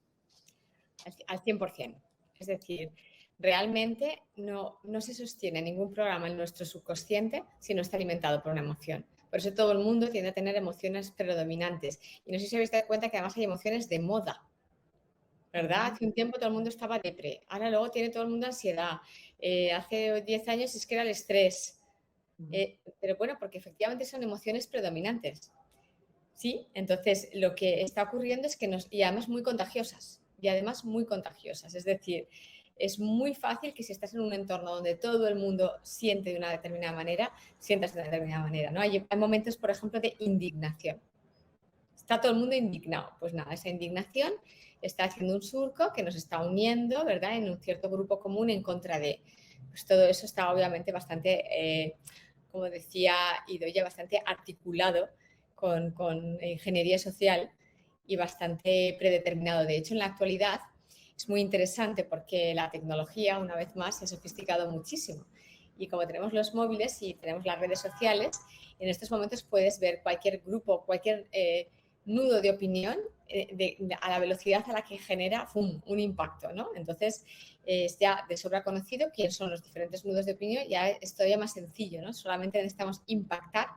D: Al 100%. Es decir, realmente no se sostiene ningún programa en nuestro subconsciente si no está alimentado por una emoción. Por eso todo el mundo tiende a tener emociones predominantes. Y no sé si habéis dado cuenta que además hay emociones de moda, ¿verdad? Hace un tiempo todo el mundo estaba depre, ahora luego tiene todo el mundo ansiedad. Hace 10 años es que era el estrés. Pero bueno, porque efectivamente son emociones predominantes. ¿Sí? Entonces, lo que está ocurriendo es que y además muy contagiosas. Es decir, es muy fácil que si estás en un entorno donde todo el mundo siente de una determinada manera, sientas de una determinada manera, ¿no? Hay momentos, por ejemplo, de indignación. Está todo el mundo indignado. Pues nada, esa indignación está haciendo un surco que nos está uniendo, ¿verdad?, en un cierto grupo común en contra de pues todo eso está obviamente bastante, como decía Idoia, bastante articulado con ingeniería social y bastante predeterminado. De hecho, en la actualidad es muy interesante porque la tecnología, una vez más, se ha sofisticado muchísimo. Y como tenemos los móviles y tenemos las redes sociales, en estos momentos puedes ver cualquier grupo, cualquier nudo de opinión a la velocidad a la que genera un impacto, ¿no? Entonces, es ya de sobra conocido quiénes son los diferentes nudos de opinión, ya es todavía más sencillo, ¿no? Solamente necesitamos impactar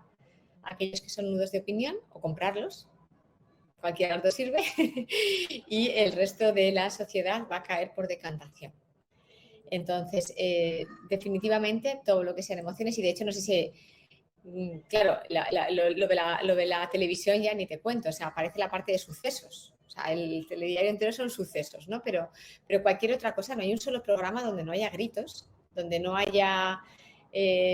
D: a aquellos que son nudos de opinión o comprarlos, cualquier auto sirve, y el resto de la sociedad va a caer por decantación. Entonces, definitivamente todo lo que sean emociones, y de hecho no sé si, claro, lo de la televisión ya ni te cuento, o sea, aparece la parte de sucesos, o sea, el telediario entero son sucesos, ¿no? Pero cualquier otra cosa, no hay un solo programa donde no haya gritos, donde no haya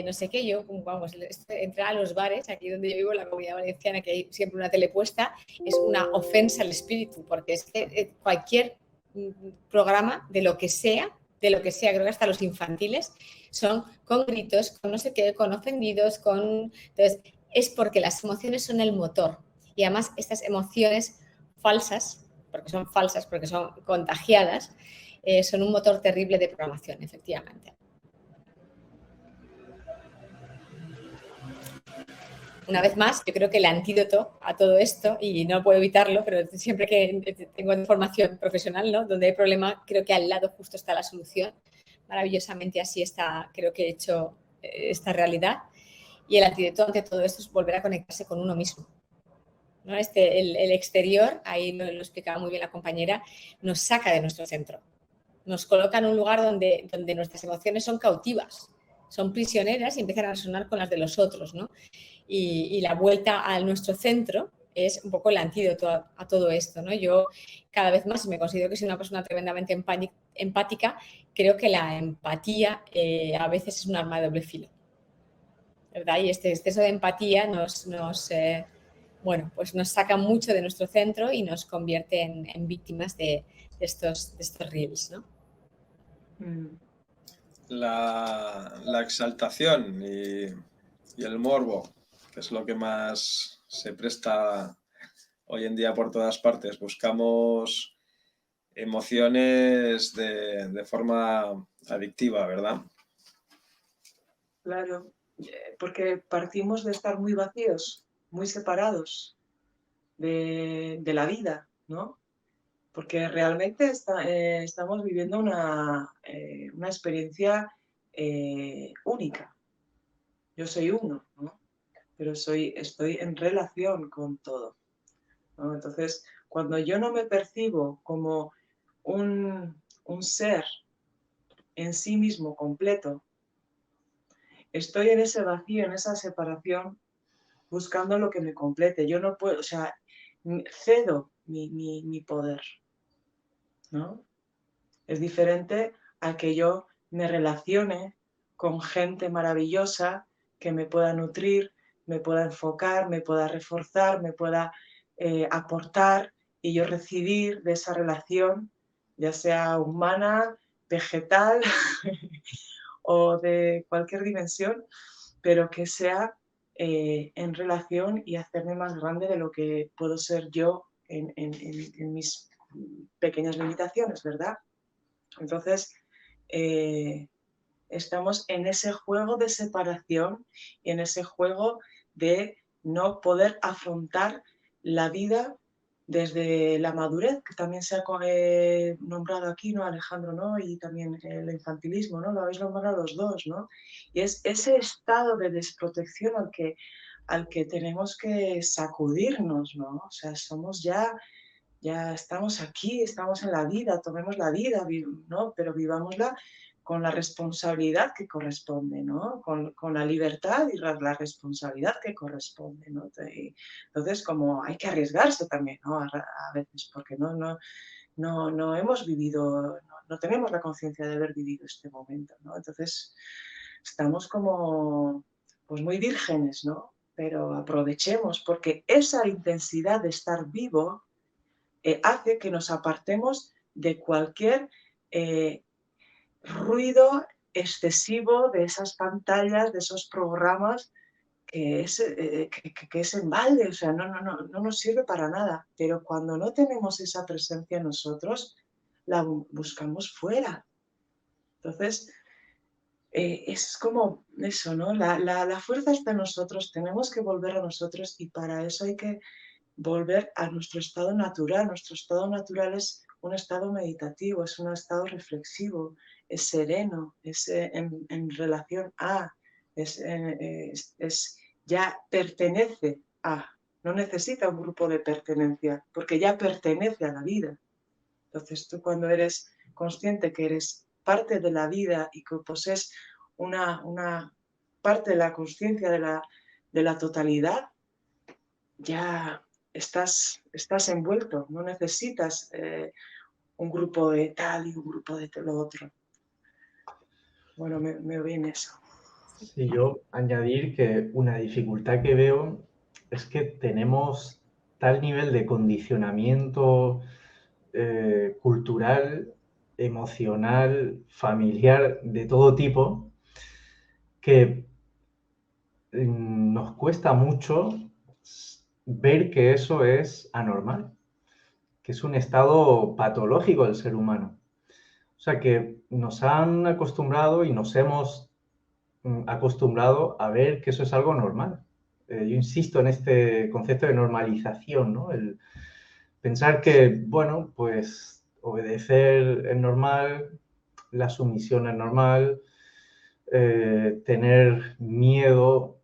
D: no sé qué, yo, vamos, entrar a los bares, aquí donde yo vivo, en la Comunidad Valenciana, que hay siempre una tele puesta, es una ofensa al espíritu, porque es que cualquier programa de lo que sea, creo que hasta los infantiles, son con gritos, con no sé qué, con ofendidos, con... Entonces, es porque las emociones son el motor. Y además estas emociones falsas, porque son contagiadas, son un motor terrible de programación, efectivamente. Una vez más, yo creo que el antídoto a todo esto, y no puedo evitarlo, pero siempre que tengo información profesional, ¿no?, donde hay problema, creo que al lado justo está la solución. Maravillosamente así está, creo que he hecho esta realidad. Y el antídoto ante todo esto es volver a conectarse con uno mismo, ¿no? El exterior, ahí lo explicaba muy bien la compañera, nos saca de nuestro centro. Nos coloca en un lugar donde nuestras emociones son cautivas, son prisioneras y empiezan a resonar con las de los otros, ¿no? Y la vuelta a nuestro centro es un poco el antídoto a todo esto, ¿no? Yo cada vez más me considero que soy una persona tremendamente empática. Creo que la empatía a veces es un arma de doble filo, ¿verdad? Y este exceso de empatía pues nos saca mucho de nuestro centro y nos convierte en víctimas de estos reels, ¿no?
A: La exaltación y el morbo, que es lo que más se presta hoy en día por todas partes. Buscamos emociones de forma adictiva, ¿verdad?
E: Claro, porque partimos de estar muy vacíos, muy separados de la vida, ¿no? Porque realmente estamos viviendo una experiencia única. Yo soy uno, ¿no? Pero estoy en relación con todo, ¿no? Entonces, cuando yo no me percibo como un ser en sí mismo completo, estoy en ese vacío, en esa separación, buscando lo que me complete. Yo no puedo, o sea, cedo mi poder, ¿no? Es diferente a que yo me relacione con gente maravillosa que me pueda nutrir, me pueda enfocar, me pueda reforzar, me pueda aportar y yo recibir de esa relación, ya sea humana, vegetal o de cualquier dimensión, pero que sea en relación y hacerme más grande de lo que puedo ser yo en mis pequeñas limitaciones, ¿verdad? Entonces, estamos en ese juego de separación y en ese juego de no poder afrontar la vida desde la madurez, que también se ha nombrado aquí, ¿no, Alejandro? ¿No? Y también el infantilismo, ¿no? Lo habéis nombrado los dos, ¿no? Y es ese estado de desprotección al que tenemos que sacudirnos, ¿no? O sea, somos ya estamos aquí, estamos en la vida, tomemos la vida, ¿no? Pero vivámosla con la responsabilidad que corresponde, ¿no? Con la libertad y la responsabilidad que corresponde, ¿no? Entonces, como hay que arriesgarse también, ¿no? A veces, porque no hemos vivido, no tenemos la conciencia de haber vivido este momento, ¿no? Entonces, estamos como, pues muy vírgenes, ¿no? Pero aprovechemos, porque esa intensidad de estar vivo hace que nos apartemos de cualquier ruido excesivo de esas pantallas, de esos programas, que es en balde, o sea, no nos sirve para nada. Pero cuando no tenemos esa presencia nosotros, la buscamos fuera. Entonces, es como eso, ¿no? La fuerza está en nosotros, tenemos que volver a nosotros y para eso hay que volver a nuestro estado natural. Nuestro estado natural es un estado meditativo, es un estado reflexivo, es sereno, es en relación a, ya pertenece a, no necesita un grupo de pertenencia, porque ya pertenece a la vida. Entonces tú cuando eres consciente que eres parte de la vida y que posees una parte de la conciencia de la totalidad, ya estás envuelto, no necesitas un grupo de tal y un grupo de lo otro. Bueno, me viene eso.
C: Sí, yo añadir que una dificultad que veo es que tenemos tal nivel de condicionamiento cultural, emocional, familiar, de todo tipo, que nos cuesta mucho ver que eso es anormal, que es un estado patológico del ser humano. O sea, que nos han acostumbrado y nos hemos acostumbrado a ver que eso es algo normal. Yo insisto en este concepto de normalización, ¿no? El pensar que, bueno, pues obedecer es normal, la sumisión es normal, tener miedo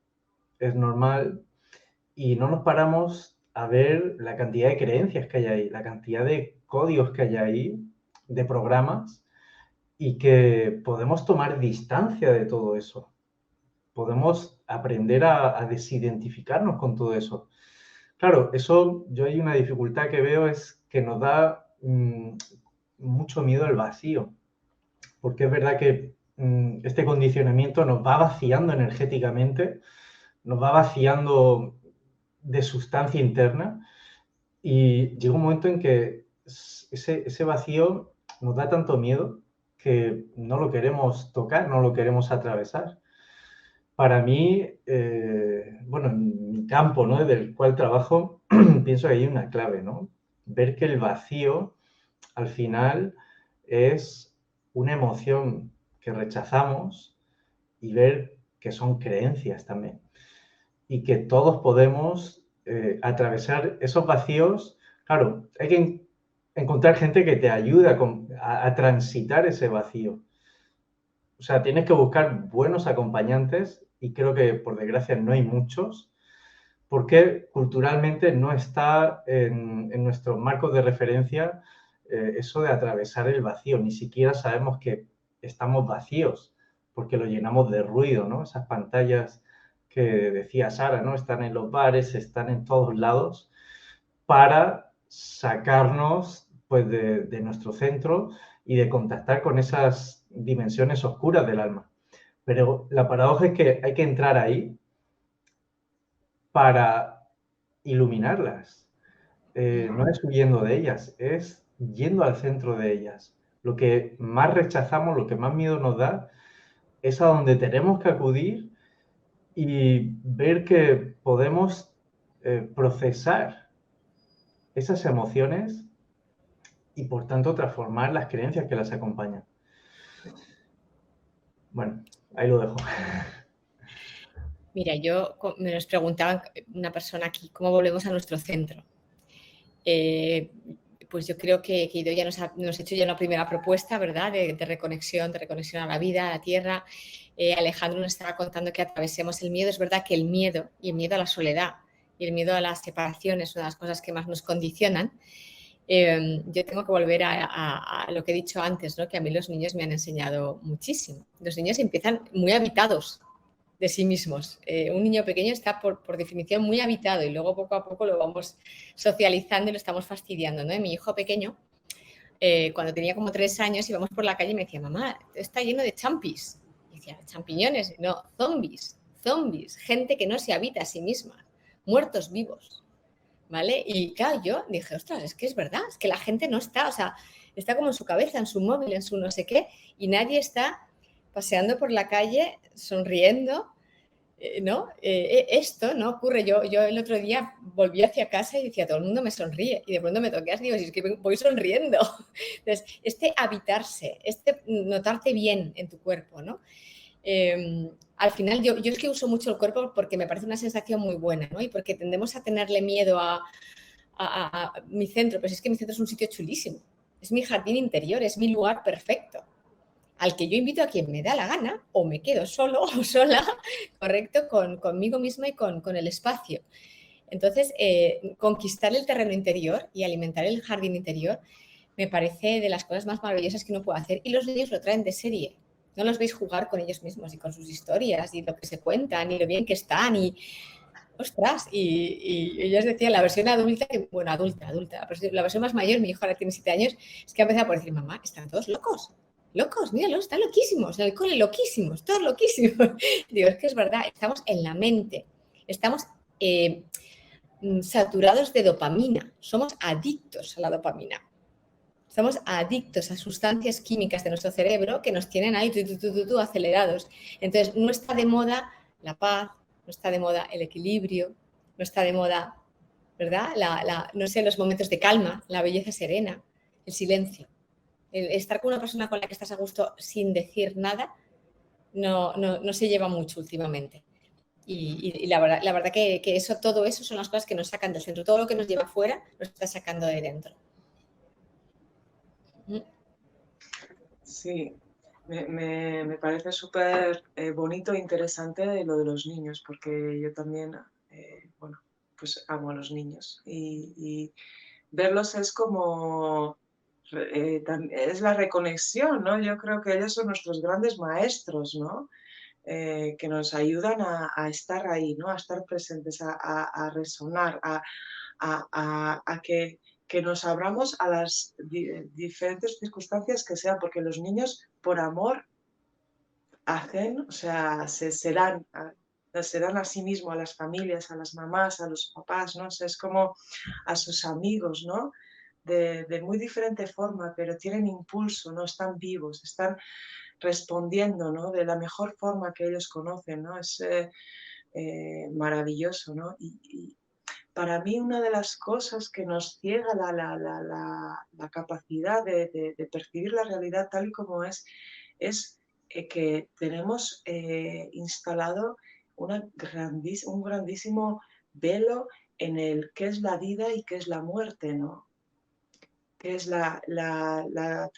C: es normal, y no nos paramos a ver la cantidad de creencias que hay ahí, la cantidad de códigos que hay ahí, de programas, y que podemos tomar distancia de todo eso. Podemos aprender a desidentificarnos con todo eso. Claro, eso yo hay una dificultad que veo es que nos da mucho miedo al vacío, porque es verdad que este condicionamiento nos va vaciando energéticamente, nos va vaciando de sustancia interna y llega un momento en que ese vacío nos da tanto miedo que no lo queremos tocar, no lo queremos atravesar. Para mí, bueno, en mi campo, ¿no?, del cual trabajo, pienso que hay una clave, ¿no? Ver que el vacío, al final, es una emoción que rechazamos y ver que son creencias también. Y que todos podemos atravesar esos vacíos. Claro, hay que encontrar gente que te ayude a transitar ese vacío. O sea, tienes que buscar buenos acompañantes y creo que, por desgracia, no hay muchos, porque culturalmente no está en nuestros marcos de referencia eso de atravesar el vacío. Ni siquiera sabemos que estamos vacíos, porque lo llenamos de ruido, ¿no? Esas pantallas que decía Sara, ¿no? Están en los bares, están en todos lados, para sacarnos pues, de nuestro centro y de contactar con esas dimensiones oscuras del alma. Pero la paradoja es que hay que entrar ahí para iluminarlas. No es huyendo de ellas, es yendo al centro de ellas. Lo que más rechazamos, lo que más miedo nos da, es a donde tenemos que acudir y ver que podemos procesar esas emociones y, por tanto, transformar las creencias que las acompañan. Bueno, ahí lo dejo.
D: Mira, me nos preguntaba una persona aquí, ¿cómo volvemos a nuestro centro? Pues yo creo que Ido ya nos ha hecho ya una primera propuesta, ¿verdad?, de reconexión a la vida, a la tierra. Alejandro nos estaba contando que atravesemos el miedo. Es verdad que el miedo y el miedo a la soledad y el miedo a la separación es una de las cosas que más nos condicionan. Yo tengo que volver a lo que he dicho antes, ¿no?, que a mí los niños me han enseñado muchísimo. Los niños empiezan muy habitados de sí mismos. Un niño pequeño está por definición muy habitado y luego poco a poco lo vamos socializando y lo estamos fastidiando, ¿no? Y mi hijo pequeño, cuando tenía como 3 años, íbamos por la calle y me decía, mamá, está lleno de champis. Y decía, champiñones, no, zombies, gente que no se habita a sí misma, muertos vivos, ¿vale? Y claro, yo dije, ostras, es que es verdad, es que la gente no está, o sea, está como en su cabeza, en su móvil, en su no sé qué, y nadie está paseando por la calle, sonriendo, ¿no? Esto no ocurre. Yo el otro día volví hacia casa y decía, todo el mundo me sonríe. Y de pronto me toqué así y digo, si es que voy sonriendo. Entonces, este habitarse, este notarte bien en tu cuerpo, ¿no? Al final yo es que uso mucho el cuerpo porque me parece una sensación muy buena, ¿no? Y porque tendemos a tenerle miedo a mi centro, pero es que mi centro es un sitio chulísimo. Es mi jardín interior, es mi lugar perfecto, al que yo invito a quien me da la gana, o me quedo solo o sola, correcto, conmigo misma y con el espacio. Entonces, conquistar el terreno interior y alimentar el jardín interior me parece de las cosas más maravillosas que uno puede hacer. Y los niños lo traen de serie. No los veis jugar con ellos mismos y con sus historias y lo que se cuentan y lo bien que están y, ostras, y yo os decía, la versión adulta, bueno, adulta, la versión más mayor, mi hijo ahora tiene 7 años, es que ha empezado por decir, mamá, están todos locos, míralos, están loquísimos, en el cole loquísimos, todos loquísimos. Digo, es que es verdad, estamos en la mente, estamos saturados de dopamina, somos adictos a la dopamina. Estamos adictos a sustancias químicas de nuestro cerebro que nos tienen ahí acelerados. Entonces, no está de moda la paz, no está de moda el equilibrio, no está de moda, ¿verdad? No sé, los momentos de calma, la belleza serena, el silencio. El estar con una persona con la que estás a gusto sin decir nada no se lleva mucho últimamente. Y la verdad que todo eso son las cosas que nos sacan del centro. Todo lo que nos lleva afuera nos está sacando de dentro.
E: Sí, me parece súper bonito e interesante lo de los niños, porque yo también, bueno, pues amo a los niños y verlos es como, es la reconexión, ¿no? Yo creo que ellos son nuestros grandes maestros, ¿no? Que nos ayudan a estar ahí, ¿no? A estar presentes, a resonar, a que nos abramos a las diferentes circunstancias que sean, porque los niños, por amor, hacen, o sea, se dan a sí mismos, a las familias, a las mamás, a los papás, ¿no? O sea, es como a sus amigos, ¿no? De muy diferente forma, pero tienen impulso, ¿no? Están vivos, están respondiendo, ¿no? De la mejor forma que ellos conocen, ¿no? Es maravilloso, ¿no? Y para mí una de las cosas que nos ciega la capacidad de percibir la realidad tal y como es que tenemos instalado un grandísimo velo en el qué es la vida y qué es la muerte, ¿no? Qué es la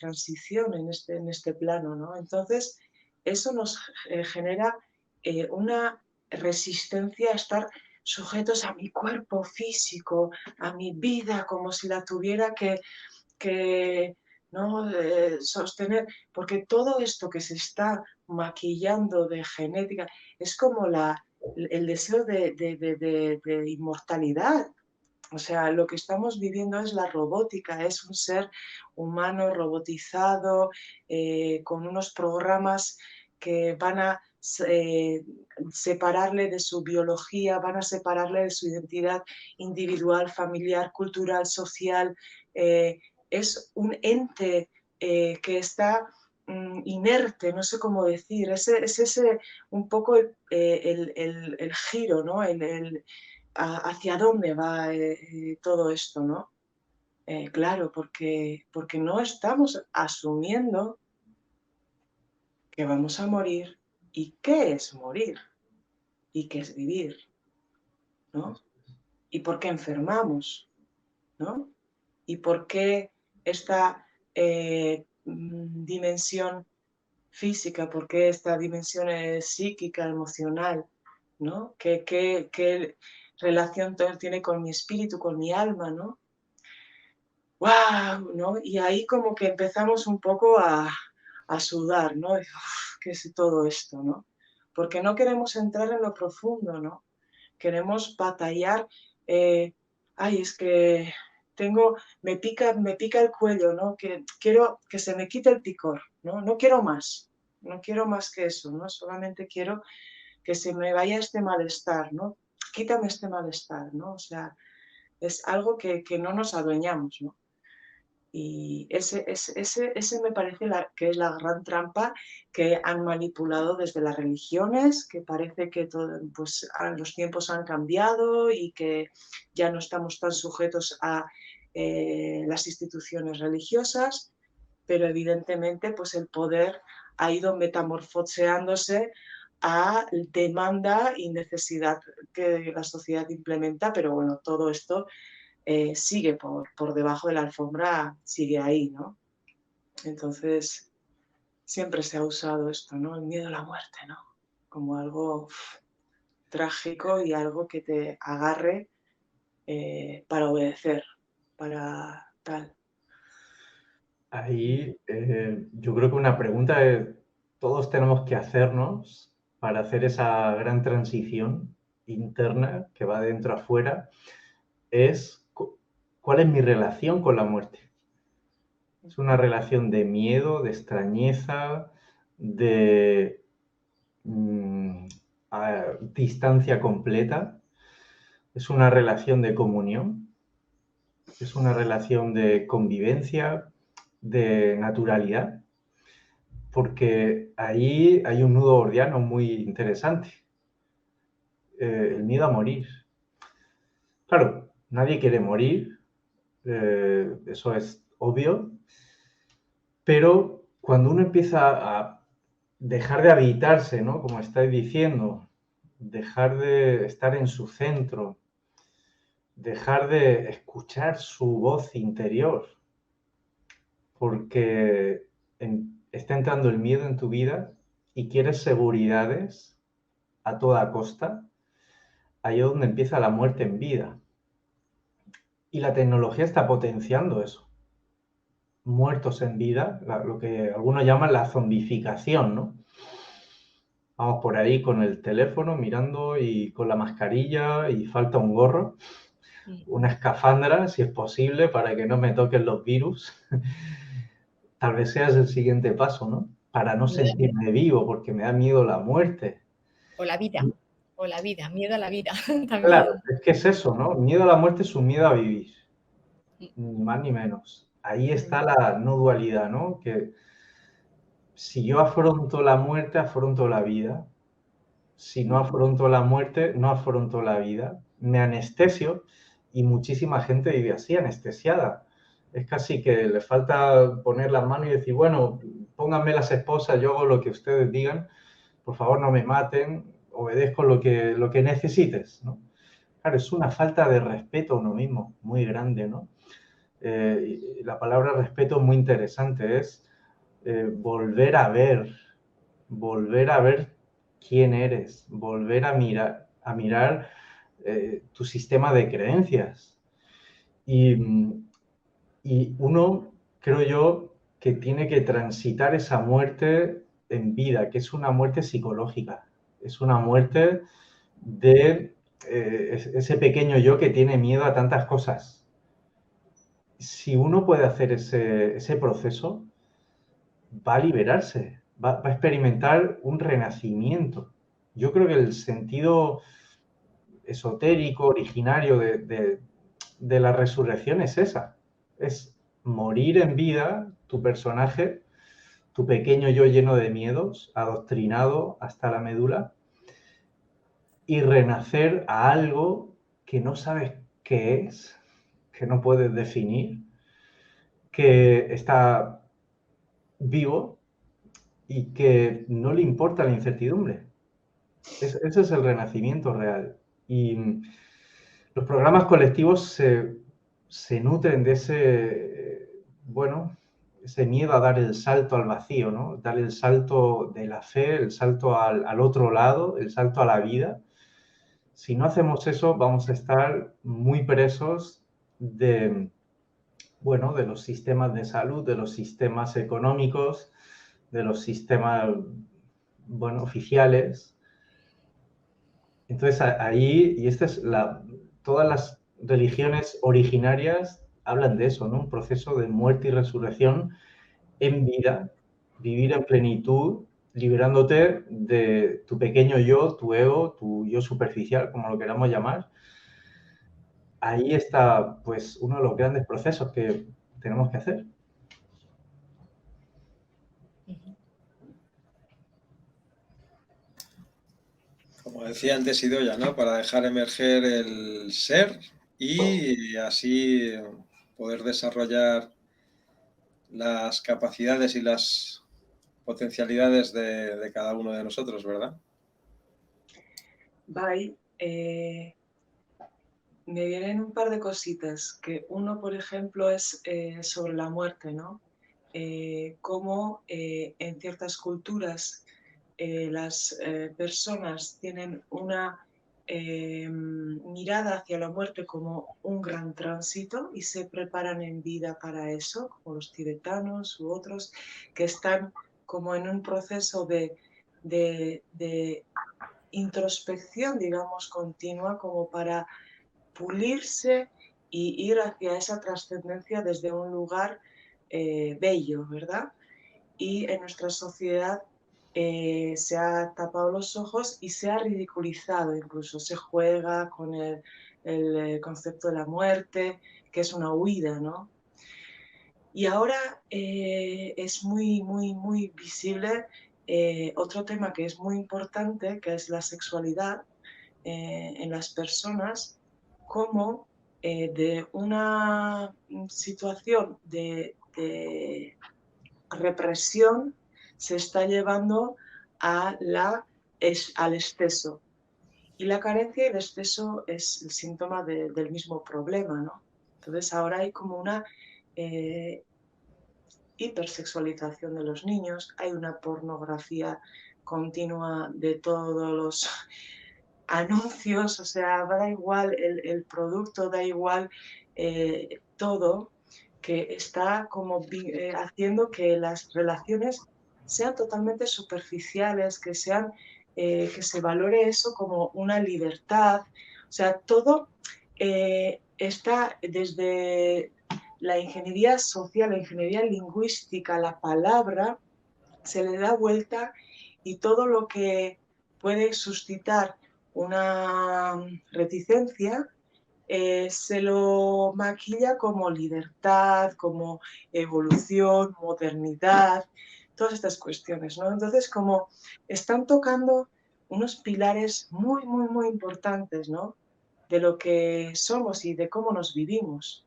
E: transición en este plano, ¿no? Entonces, eso nos genera una resistencia a estar sujetos a mi cuerpo físico, a mi vida, como si la tuviera que ¿no? Sostener, porque todo esto que se está maquillando de genética es como el deseo de inmortalidad. O sea, lo que estamos viviendo es la robótica, es un ser humano robotizado, con unos programas que van a separarle de su biología, van a separarle de su identidad individual, familiar, cultural, social. Es un ente que está inerte, no sé cómo decir, es ese un poco el giro, ¿no? Hacia dónde va todo esto, ¿no? Claro, porque no estamos asumiendo que vamos a morir y qué es morir y qué es vivir, ¿no? Y por qué enfermamos, ¿no? Y por qué esta dimensión física, por qué esta dimensión psíquica, emocional, ¿no? ¿Qué relación tiene con mi espíritu, con mi alma, ¿no? ¡Guau! ¿No? Y ahí como que empezamos un poco a sudar, ¿no? Uf, ¿qué es todo esto, no? Porque no queremos entrar en lo profundo, ¿no? Queremos batallar, ay, es que me pica el cuello, ¿no? Que quiero que se me quite el picor, ¿no? No quiero más que eso, ¿no? Solamente quiero que se me vaya este malestar, ¿no? Quítame este malestar, ¿no? O sea, es algo que no nos adueñamos, ¿no? Y ese me parece que es la gran trampa que han manipulado desde las religiones, que parece que pues, los tiempos han cambiado y que ya no estamos tan sujetos a las instituciones religiosas, pero evidentemente pues el poder ha ido metamorfoseándose a demanda y necesidad que la sociedad implementa, pero bueno, todo esto sigue por debajo de la alfombra, sigue ahí, ¿no? Entonces, siempre se ha usado esto, ¿no? El miedo a la muerte, ¿no? Como algo trágico y algo que te agarre para obedecer, para tal.
C: Ahí yo creo que una pregunta que todos tenemos que hacernos para hacer esa gran transición interna que va de dentro a fuera es ¿cuál es mi relación con la muerte? Es una relación de miedo, de extrañeza, de distancia completa. Es una relación de comunión. Es una relación de convivencia, de naturalidad, porque ahí hay un nudo gordiano muy interesante. El miedo a morir. Claro, nadie quiere morir, eso es obvio, pero cuando uno empieza a dejar de habitarse, ¿no? Como estáis diciendo, dejar de estar en su centro, dejar de escuchar su voz interior, porque está entrando el miedo en tu vida y quieres seguridades a toda costa, ahí es donde empieza la muerte en vida. Y la tecnología está potenciando eso. Muertos en vida, lo que algunos llaman la zombificación, ¿no? Vamos por ahí con el teléfono mirando y con la mascarilla y falta un gorro, una escafandra, si es posible, para que no me toquen los virus. Tal vez sea el siguiente paso, ¿no? Para no sentirme vivo, porque me da miedo la muerte.
D: O la vida, miedo a la vida también.
C: Claro, es que es eso, ¿no? Miedo a la muerte es un miedo a vivir, ni más ni menos. Ahí está la no dualidad, ¿no? Que si yo afronto la muerte, afronto la vida. Si no afronto la muerte, no afronto la vida. Me anestesio y muchísima gente vive así, anestesiada. Es casi que le falta poner las manos y decir, bueno, pónganme las esposas, yo hago lo que ustedes digan, por favor no me maten, obedezco lo que necesites, ¿no? Claro, es una falta de respeto a uno mismo, muy grande, ¿no? Y la palabra respeto es muy interesante, es volver a ver quién eres, volver a mirar tu sistema de creencias. Y uno, creo yo, que tiene que transitar esa muerte en vida, que es una muerte psicológica, es una muerte de ese pequeño yo que tiene miedo a tantas cosas. Si uno puede hacer ese proceso, va a liberarse, va a experimentar un renacimiento. Yo creo que el sentido esotérico, originario de la resurrección es esa, es morir en vida tu personaje, tu pequeño yo lleno de miedos, adoctrinado hasta la médula, y renacer a algo que no sabes qué es, que no puedes definir, que está vivo y que no le importa la incertidumbre. Ese es el renacimiento real. Y los programas colectivos se nutren de ese miedo a dar el salto al vacío, ¿no? Dar el salto de la fe, el salto al otro lado, el salto a la vida. Si no hacemos eso, vamos a estar muy presos de los sistemas de salud, de los sistemas económicos, de los sistemas, oficiales. Entonces ahí, y todas las religiones originarias hablan de eso, ¿no? Un proceso de muerte y resurrección en vida, vivir en plenitud, liberándote de tu pequeño yo, tu ego, tu yo superficial, como lo queramos llamar. Ahí está, pues, uno de los grandes procesos que tenemos que hacer.
A: como decía antes Idoia, ¿no? Para dejar emerger el ser y así poder desarrollar las capacidades y las potencialidades de cada uno de nosotros, ¿verdad?
E: Bye. Me vienen un par de cositas, que uno, por ejemplo, es sobre la muerte, ¿no? Cómo en ciertas culturas las personas tienen una mirada hacia la muerte como un gran tránsito y se preparan en vida para eso, como los tibetanos u otros, que están como en un proceso de introspección, digamos, continua, como para pulirse y ir hacia esa trascendencia desde un lugar bello, ¿verdad? Y en nuestra sociedad se ha tapado los ojos y se ha ridiculizado, incluso se juega con el concepto de la muerte, que es una huida, ¿no? Y ahora es muy, muy, muy visible otro tema que es muy importante, que es la sexualidad en las personas, como de una situación de represión se está llevando al exceso. Y la carencia y el exceso es el síntoma del mismo problema, ¿no? Entonces ahora hay como una eh, hipersexualización de los niños, hay una pornografía continua de todos los anuncios, o sea, da igual el producto, da igual todo, que está como haciendo que las relaciones sean totalmente superficiales, que se valore eso como una libertad, o sea, todo está desde la ingeniería social, la ingeniería lingüística, la palabra, se le da vuelta y todo lo que puede suscitar una reticencia se lo maquilla como libertad, como evolución, modernidad, todas estas cuestiones, ¿no? Entonces, como están tocando unos pilares muy, muy, muy importantes, ¿no? De lo que somos y de cómo nos vivimos.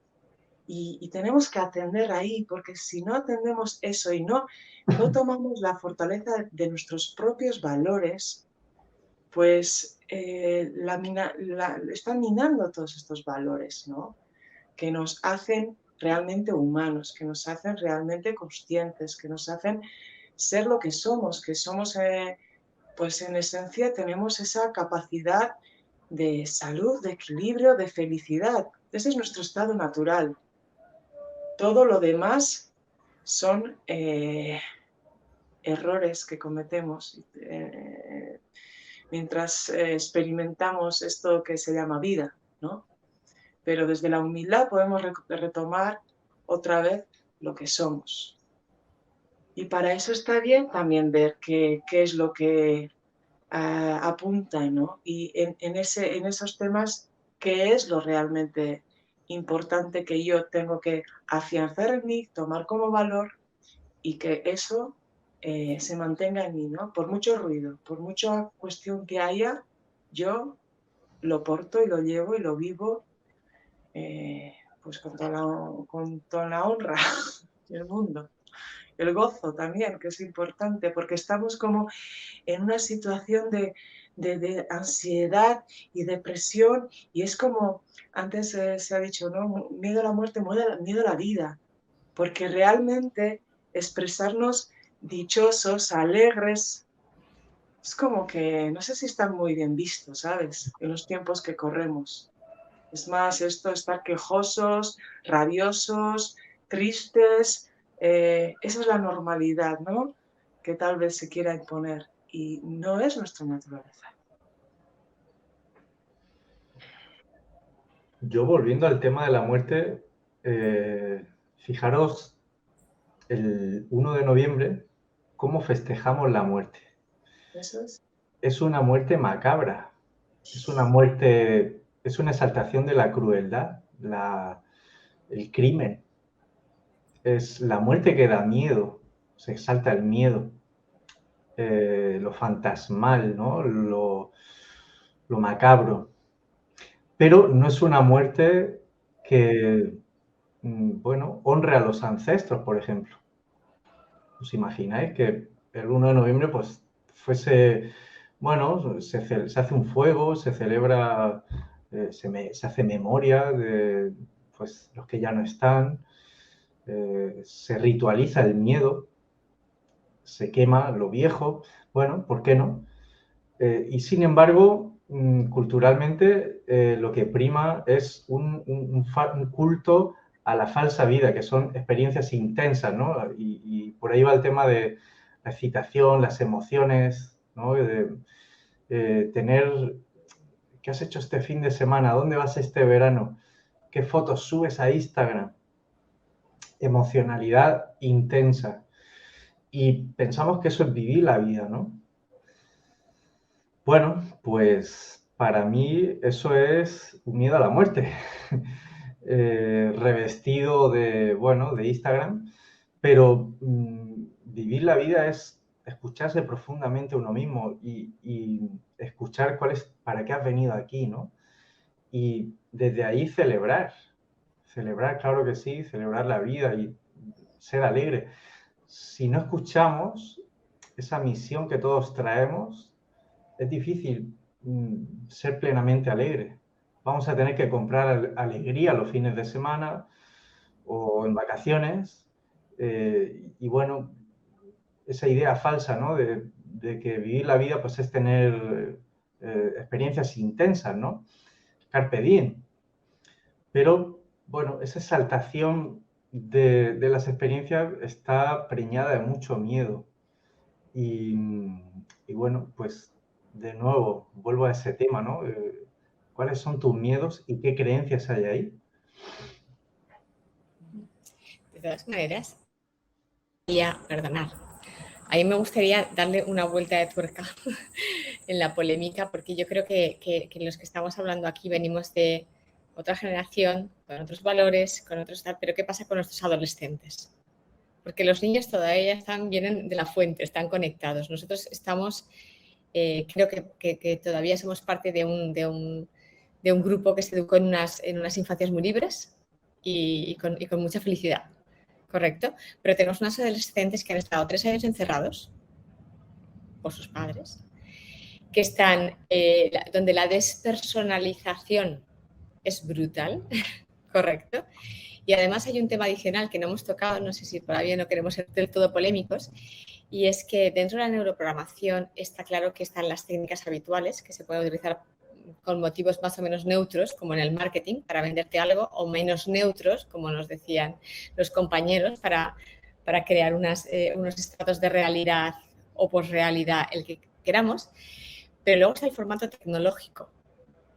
E: Y tenemos que atender ahí, porque si no atendemos eso y no tomamos la fortaleza de nuestros propios valores, pues están minando todos estos valores, ¿no? Que nos hacen realmente humanos, que nos hacen realmente conscientes, que nos hacen ser lo que somos, pues en esencia tenemos esa capacidad de salud, de equilibrio, de felicidad. Ese es nuestro estado natural. Todo lo demás son errores que cometemos mientras experimentamos esto que se llama vida, ¿no? Pero desde la humildad podemos retomar otra vez lo que somos. Y para eso está bien también ver qué es lo que apunta, ¿no? Y en esos temas, ¿qué es lo realmente importante que yo tengo que afianzar en mí, tomar como valor y que eso se mantenga en mí, ¿no? Por mucho ruido, por mucha cuestión que haya, yo lo porto y lo llevo y lo vivo pues con toda la honra del mundo. El gozo también, que es importante, porque estamos como en una situación de ansiedad y depresión, y es como antes se ha dicho, ¿no? Miedo a la muerte, miedo a la vida, porque realmente expresarnos dichosos, alegres, es como que no sé si están muy bien vistos, ¿sabes? En los tiempos que corremos. Es más esto, estar quejosos, rabiosos, tristes, esa es la normalidad, ¿no? Que tal vez se quiera imponer y no es nuestra naturaleza.
C: Yo volviendo al tema de la muerte, fijaros el 1 de noviembre, cómo festejamos la muerte.
E: Eso es.
C: Es una muerte macabra, es una muerte, es una exaltación de la crueldad, el crimen. Es la muerte que da miedo, se exalta el miedo, lo fantasmal, ¿no? lo macabro. Pero no es una muerte que, bueno, honre a los ancestros, por ejemplo. ¿Os imagináis que el 1 de noviembre pues fuese, bueno, se hace un fuego, se celebra, se hace memoria de pues, los que ya no están, se ritualiza el miedo, se quema lo viejo, bueno, ¿por qué no? Y sin embargo, culturalmente lo que prima es un culto a la falsa vida, que son experiencias intensas, ¿no? Y por ahí va el tema de la excitación, las emociones, ¿no? De tener, ¿qué has hecho este fin de semana? ¿Dónde vas este verano? ¿Qué fotos subes a Instagram? Emocionalidad intensa. Y pensamos que eso es vivir la vida, ¿no? Bueno, pues para mí eso es un miedo a la muerte, revestido de, bueno, de Instagram, pero vivir la vida es escucharse profundamente uno mismo y escuchar cuál es, para qué has venido aquí, ¿no? Y desde ahí celebrar, claro que sí, celebrar la vida y ser alegre. Si no escuchamos esa misión que todos traemos, es difícil ser plenamente alegre. Vamos a tener que comprar alegría los fines de semana o en vacaciones. Y bueno, esa idea falsa, ¿no? De que vivir la vida pues es tener experiencias intensas, ¿no? Carpe diem. Pero bueno, esa exaltación de las experiencias está preñada de mucho miedo. Y, y bueno, pues de nuevo, vuelvo a ese tema, ¿no? ¿Cuáles son tus miedos y qué creencias hay ahí?
D: De todas maneras, perdonar. A mí me gustaría darle una vuelta de tuerca en la polémica, porque yo creo que los que estamos hablando aquí venimos de otra generación, con otros valores, con otros tal, pero ¿qué pasa con nuestros adolescentes? Porque los niños todavía vienen de la fuente, están conectados. Nosotros estamos, creo que todavía somos parte de un grupo que se educó en unas infancias muy libres y con mucha felicidad, ¿correcto? Pero tenemos unos adolescentes que han estado 3 años encerrados por sus padres, que están donde la despersonalización es brutal, ¿correcto? Y además hay un tema adicional que no hemos tocado, no sé si todavía no queremos ser del todo polémicos, y es que dentro de la neuroprogramación está claro que están las técnicas habituales que se pueden utilizar con motivos más o menos neutros, como en el marketing, para venderte algo, o menos neutros, como nos decían los compañeros, para crear unos estados de realidad o posrealidad, el que queramos. Pero luego está el formato tecnológico,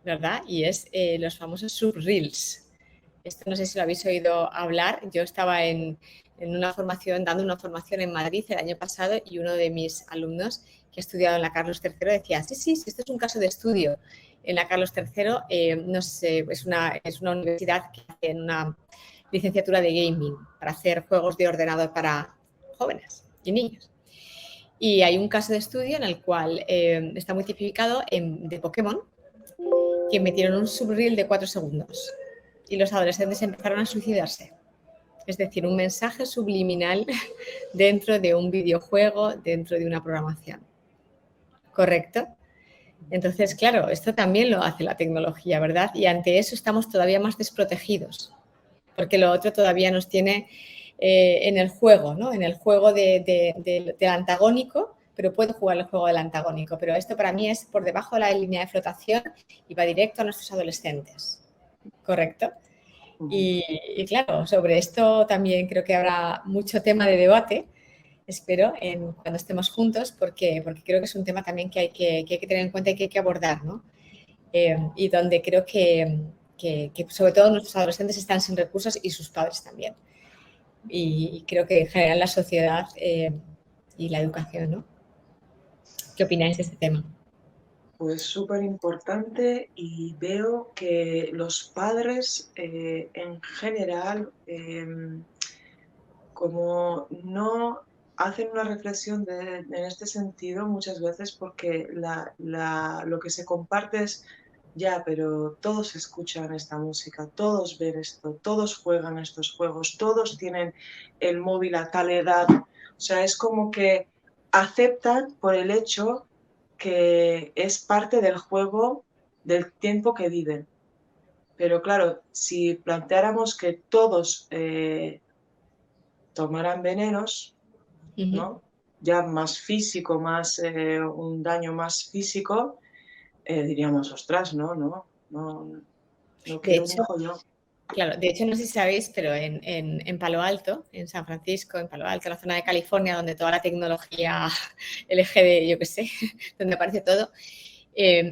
D: ¿verdad? Y es los famosos subreels. Esto no sé si lo habéis oído hablar. Yo estaba dando una formación en Madrid el año pasado y uno de mis alumnos que ha estudiado en la Carlos III decía, sí, esto es un caso de estudio. En la Carlos III, no sé, es una universidad que hace una licenciatura de gaming para hacer juegos de ordenador para jóvenes y niños. Y hay un caso de estudio en el cual está muy tipificado de Pokémon, que metieron un subreel de 4 segundos y los adolescentes empezaron a suicidarse. Es decir, un mensaje subliminal dentro de un videojuego, dentro de una programación. ¿Correcto? Entonces, claro, esto también lo hace la tecnología, ¿verdad? Y ante eso estamos todavía más desprotegidos, porque lo otro todavía nos tiene en el juego, ¿no? En el juego del antagónico, pero puedo jugar el juego del antagónico. Pero esto para mí es por debajo de la línea de flotación y va directo a nuestros adolescentes. ¿Correcto? Y claro, sobre esto también creo que habrá mucho tema de debate, espero, cuando estemos juntos, porque creo que es un tema también que hay que tener en cuenta y que hay que abordar, ¿no? Y donde creo que sobre todo nuestros adolescentes están sin recursos y sus padres también. Y creo que en general la sociedad y la educación, ¿no? ¿Qué opináis de este tema?
E: Pues súper importante y veo que los padres en general como no hacen una reflexión en este sentido muchas veces porque lo que se comparte es, ya, pero todos escuchan esta música, todos ven esto, todos juegan estos juegos, todos tienen el móvil a tal edad. O sea, es como que aceptan por el hecho que es parte del juego del tiempo que viven. Pero claro, si planteáramos que todos tomaran venenos, ¿no? Ya más físico, más un daño más físico, diríamos, ostras, no
D: De
E: quiero un
D: hecho,
E: hijo yo.
D: claro, de hecho, no sé si sabéis, pero en Palo Alto, en San Francisco, en Palo Alto, la zona de California, donde toda la tecnología LGD, yo qué sé, donde aparece todo,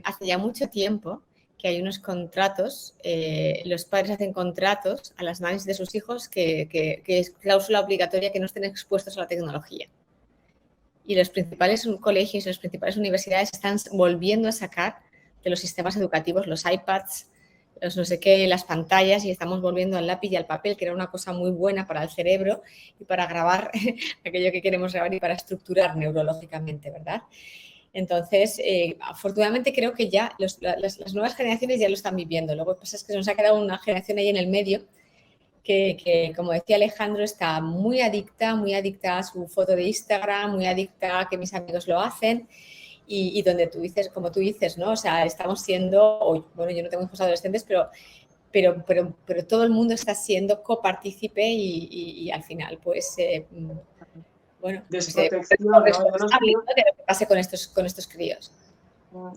D: hace ya mucho tiempo que hay unos contratos, los padres hacen contratos a las madres de sus hijos que es cláusula obligatoria que no estén expuestos a la tecnología. Y los principales colegios y las principales universidades están volviendo a sacar de los sistemas educativos los iPads, los no sé qué, las pantallas, y estamos volviendo al lápiz y al papel, que era una cosa muy buena para el cerebro y para grabar aquello que queremos grabar y para estructurar neurológicamente, ¿verdad? Entonces, afortunadamente creo que ya las nuevas generaciones ya lo están viviendo. Lo que pasa es que se nos ha quedado una generación ahí en el medio que, como decía Alejandro, está muy adicta a su foto de Instagram, muy adicta a que mis amigos lo hacen. Y donde tú dices, como tú dices, ¿no? O sea, estamos siendo, bueno, yo no tengo hijos adolescentes, pero todo el mundo está siendo copartícipe y al final, pues, bueno,
E: Desprotección, ¿no?
D: responsable, ¿no? De lo que pase con estos críos.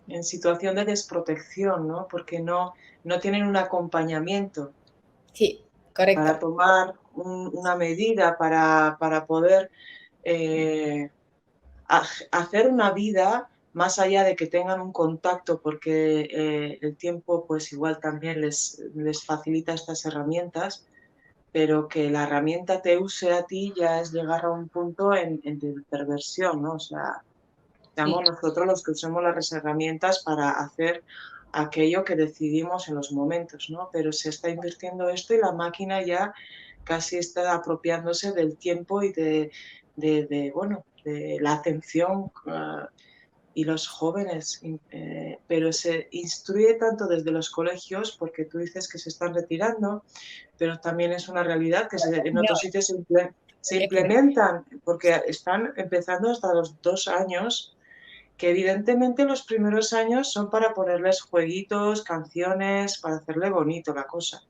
E: En situación de desprotección, ¿no? Porque no tienen un acompañamiento.
D: Sí, correcto.
E: Para tomar una medida, para poder hacer una vida más allá de que tengan un contacto, porque el tiempo pues igual también les facilita estas herramientas, pero que la herramienta te use a ti ya es llegar a un punto de perversión, ¿no? O sea, seamos nosotros los que usemos las herramientas para hacer aquello que decidimos en los momentos, ¿no? Pero se está invirtiendo esto y la máquina ya casi está apropiándose del tiempo y de la atención y los jóvenes, pero se instruye tanto desde los colegios, porque tú dices que se están retirando, pero también es una realidad que en otros sitios se implementan, porque están empezando hasta los 2 años, que evidentemente los primeros años son para ponerles jueguitos, canciones, para hacerle bonito la cosa.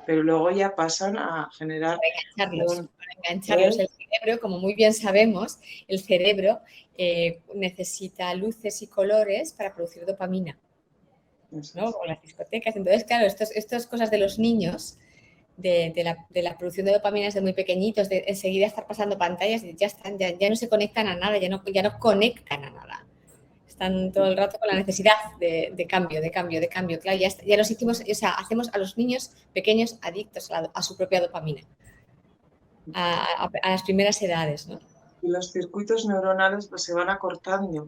E: Pero luego ya pasan a generar
D: para engancharlos. El cerebro, como muy bien sabemos, el cerebro necesita luces y colores para producir dopamina, ¿no? Con las discotecas. Entonces, claro, estas cosas de los niños, de la producción de dopamina desde muy pequeñitos, de enseguida estar pasando pantallas, ya no se conectan a nada, ya no conectan a nada. Están todo el rato con la necesidad de cambio. Claro, ya los hicimos, o sea, hacemos a los niños pequeños adictos a su propia dopamina, a las primeras edades, ¿no?
E: Y los circuitos neuronales pues, se van acortando.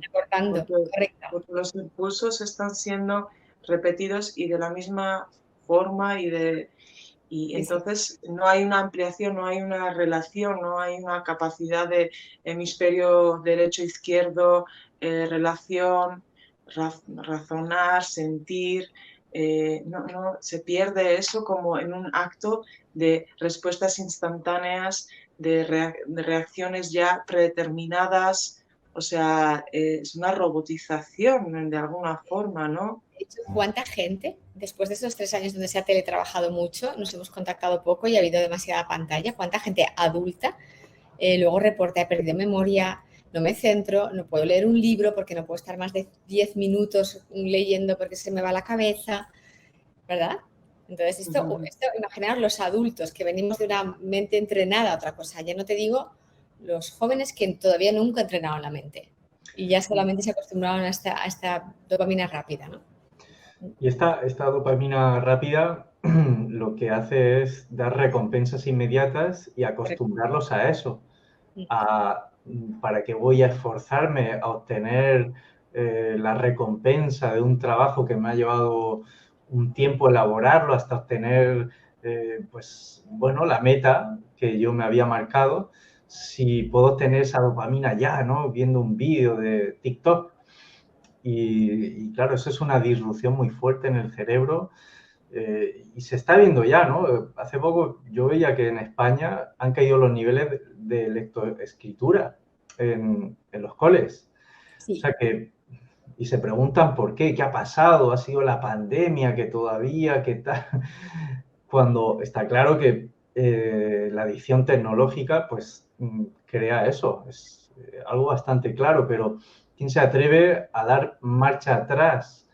E: Porque los impulsos están siendo repetidos y de la misma forma y entonces no hay una ampliación, no hay una relación, no hay una capacidad de hemisferio derecho-izquierdo, relación, razonar, sentir. Se pierde eso como en un acto de respuestas instantáneas, de reacciones ya predeterminadas. O sea, es una robotización de alguna forma, ¿no?
D: De hecho, ¿cuánta gente, después de esos 3 años donde se ha teletrabajado mucho, nos hemos contactado poco y ha habido demasiada pantalla? ¿Cuánta gente adulta luego reporta, he perdido memoria, no me centro, no puedo leer un libro porque no puedo estar más de 10 minutos leyendo porque se me va la cabeza, ¿verdad? Entonces, imaginaos los adultos que venimos de una mente entrenada a otra cosa. Ya no te digo los jóvenes que todavía nunca entrenaron la mente y ya solamente se acostumbraron a esta dopamina rápida, ¿no?
C: Y esta dopamina rápida lo que hace es dar recompensas inmediatas y acostumbrarlos a eso. ¿Para qué voy a esforzarme a obtener la recompensa de un trabajo que me ha llevado un tiempo elaborarlo hasta obtener, la meta que yo me había marcado? si puedo tener esa dopamina ya, ¿no? Viendo un vídeo de TikTok. Y claro, eso es una disrupción muy fuerte en el cerebro y se está viendo ya, ¿no? Hace poco yo veía que en España han caído los niveles de lectoescritura en los coles.
D: Sí.
C: O sea que, y se preguntan por qué ha pasado, ha sido la pandemia, que todavía, qué tal, cuando está claro que la adicción tecnológica pues crea eso, es algo bastante claro, pero ¿quién se atreve a dar marcha atrás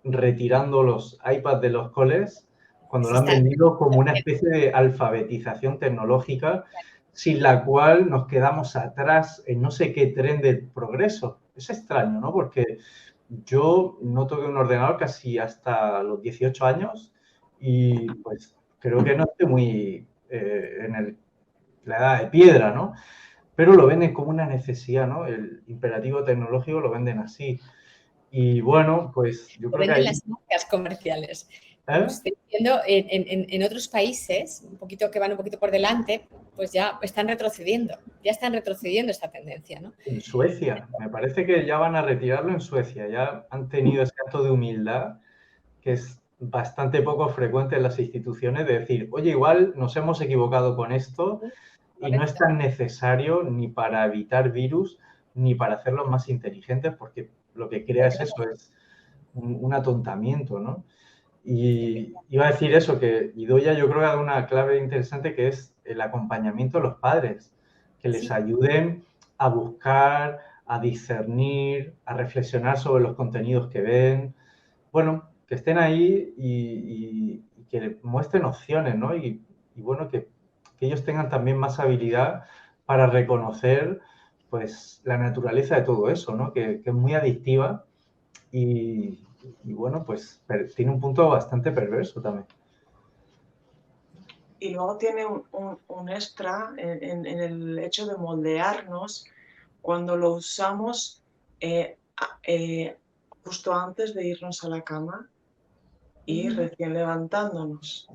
C: retirando los iPads de los coles cuando
D: Se
C: lo han
D: está
C: vendido como una especie de alfabetización tecnológica sin la cual nos quedamos atrás en no sé qué tren del progreso? Es extraño, ¿no? Porque yo no toqué un ordenador casi hasta los 18 años y pues creo que no estoy muy en la edad de piedra, ¿no? Pero lo venden como una necesidad, ¿no? El imperativo tecnológico lo venden así. Y bueno, pues yo
D: Lo
C: creo que
D: venden
C: ahí...
D: las marcas comerciales. Como
C: ¿Eh?
D: estoy viendo en otros países, un poquito que van un poquito por delante, pues ya están retrocediendo esta tendencia, ¿no?
C: En Suecia, me parece que ya van a retirarlo en Suecia, ya han tenido ese acto de humildad que es bastante poco frecuente en las instituciones de decir, oye, igual nos hemos equivocado con esto y no es
D: Correcto.
C: tan necesario ni para evitar virus ni para hacerlos más inteligentes porque lo que crea es eso, es un atontamiento, ¿no? Y iba a decir eso, que Idoia yo creo que ha dado una clave interesante que es el acompañamiento de los padres, que les
D: Sí.
C: ayuden a buscar, a discernir, a reflexionar sobre los contenidos que ven. Bueno, que estén ahí y que muestren opciones, ¿no? Y bueno, que ellos tengan también más habilidad para reconocer pues la naturaleza de todo eso, ¿no? Que es muy adictiva y bueno, pues tiene un punto bastante perverso también.
E: Y luego tiene un extra en el hecho de moldearnos cuando lo usamos justo antes de irnos a la cama y recién levantándonos.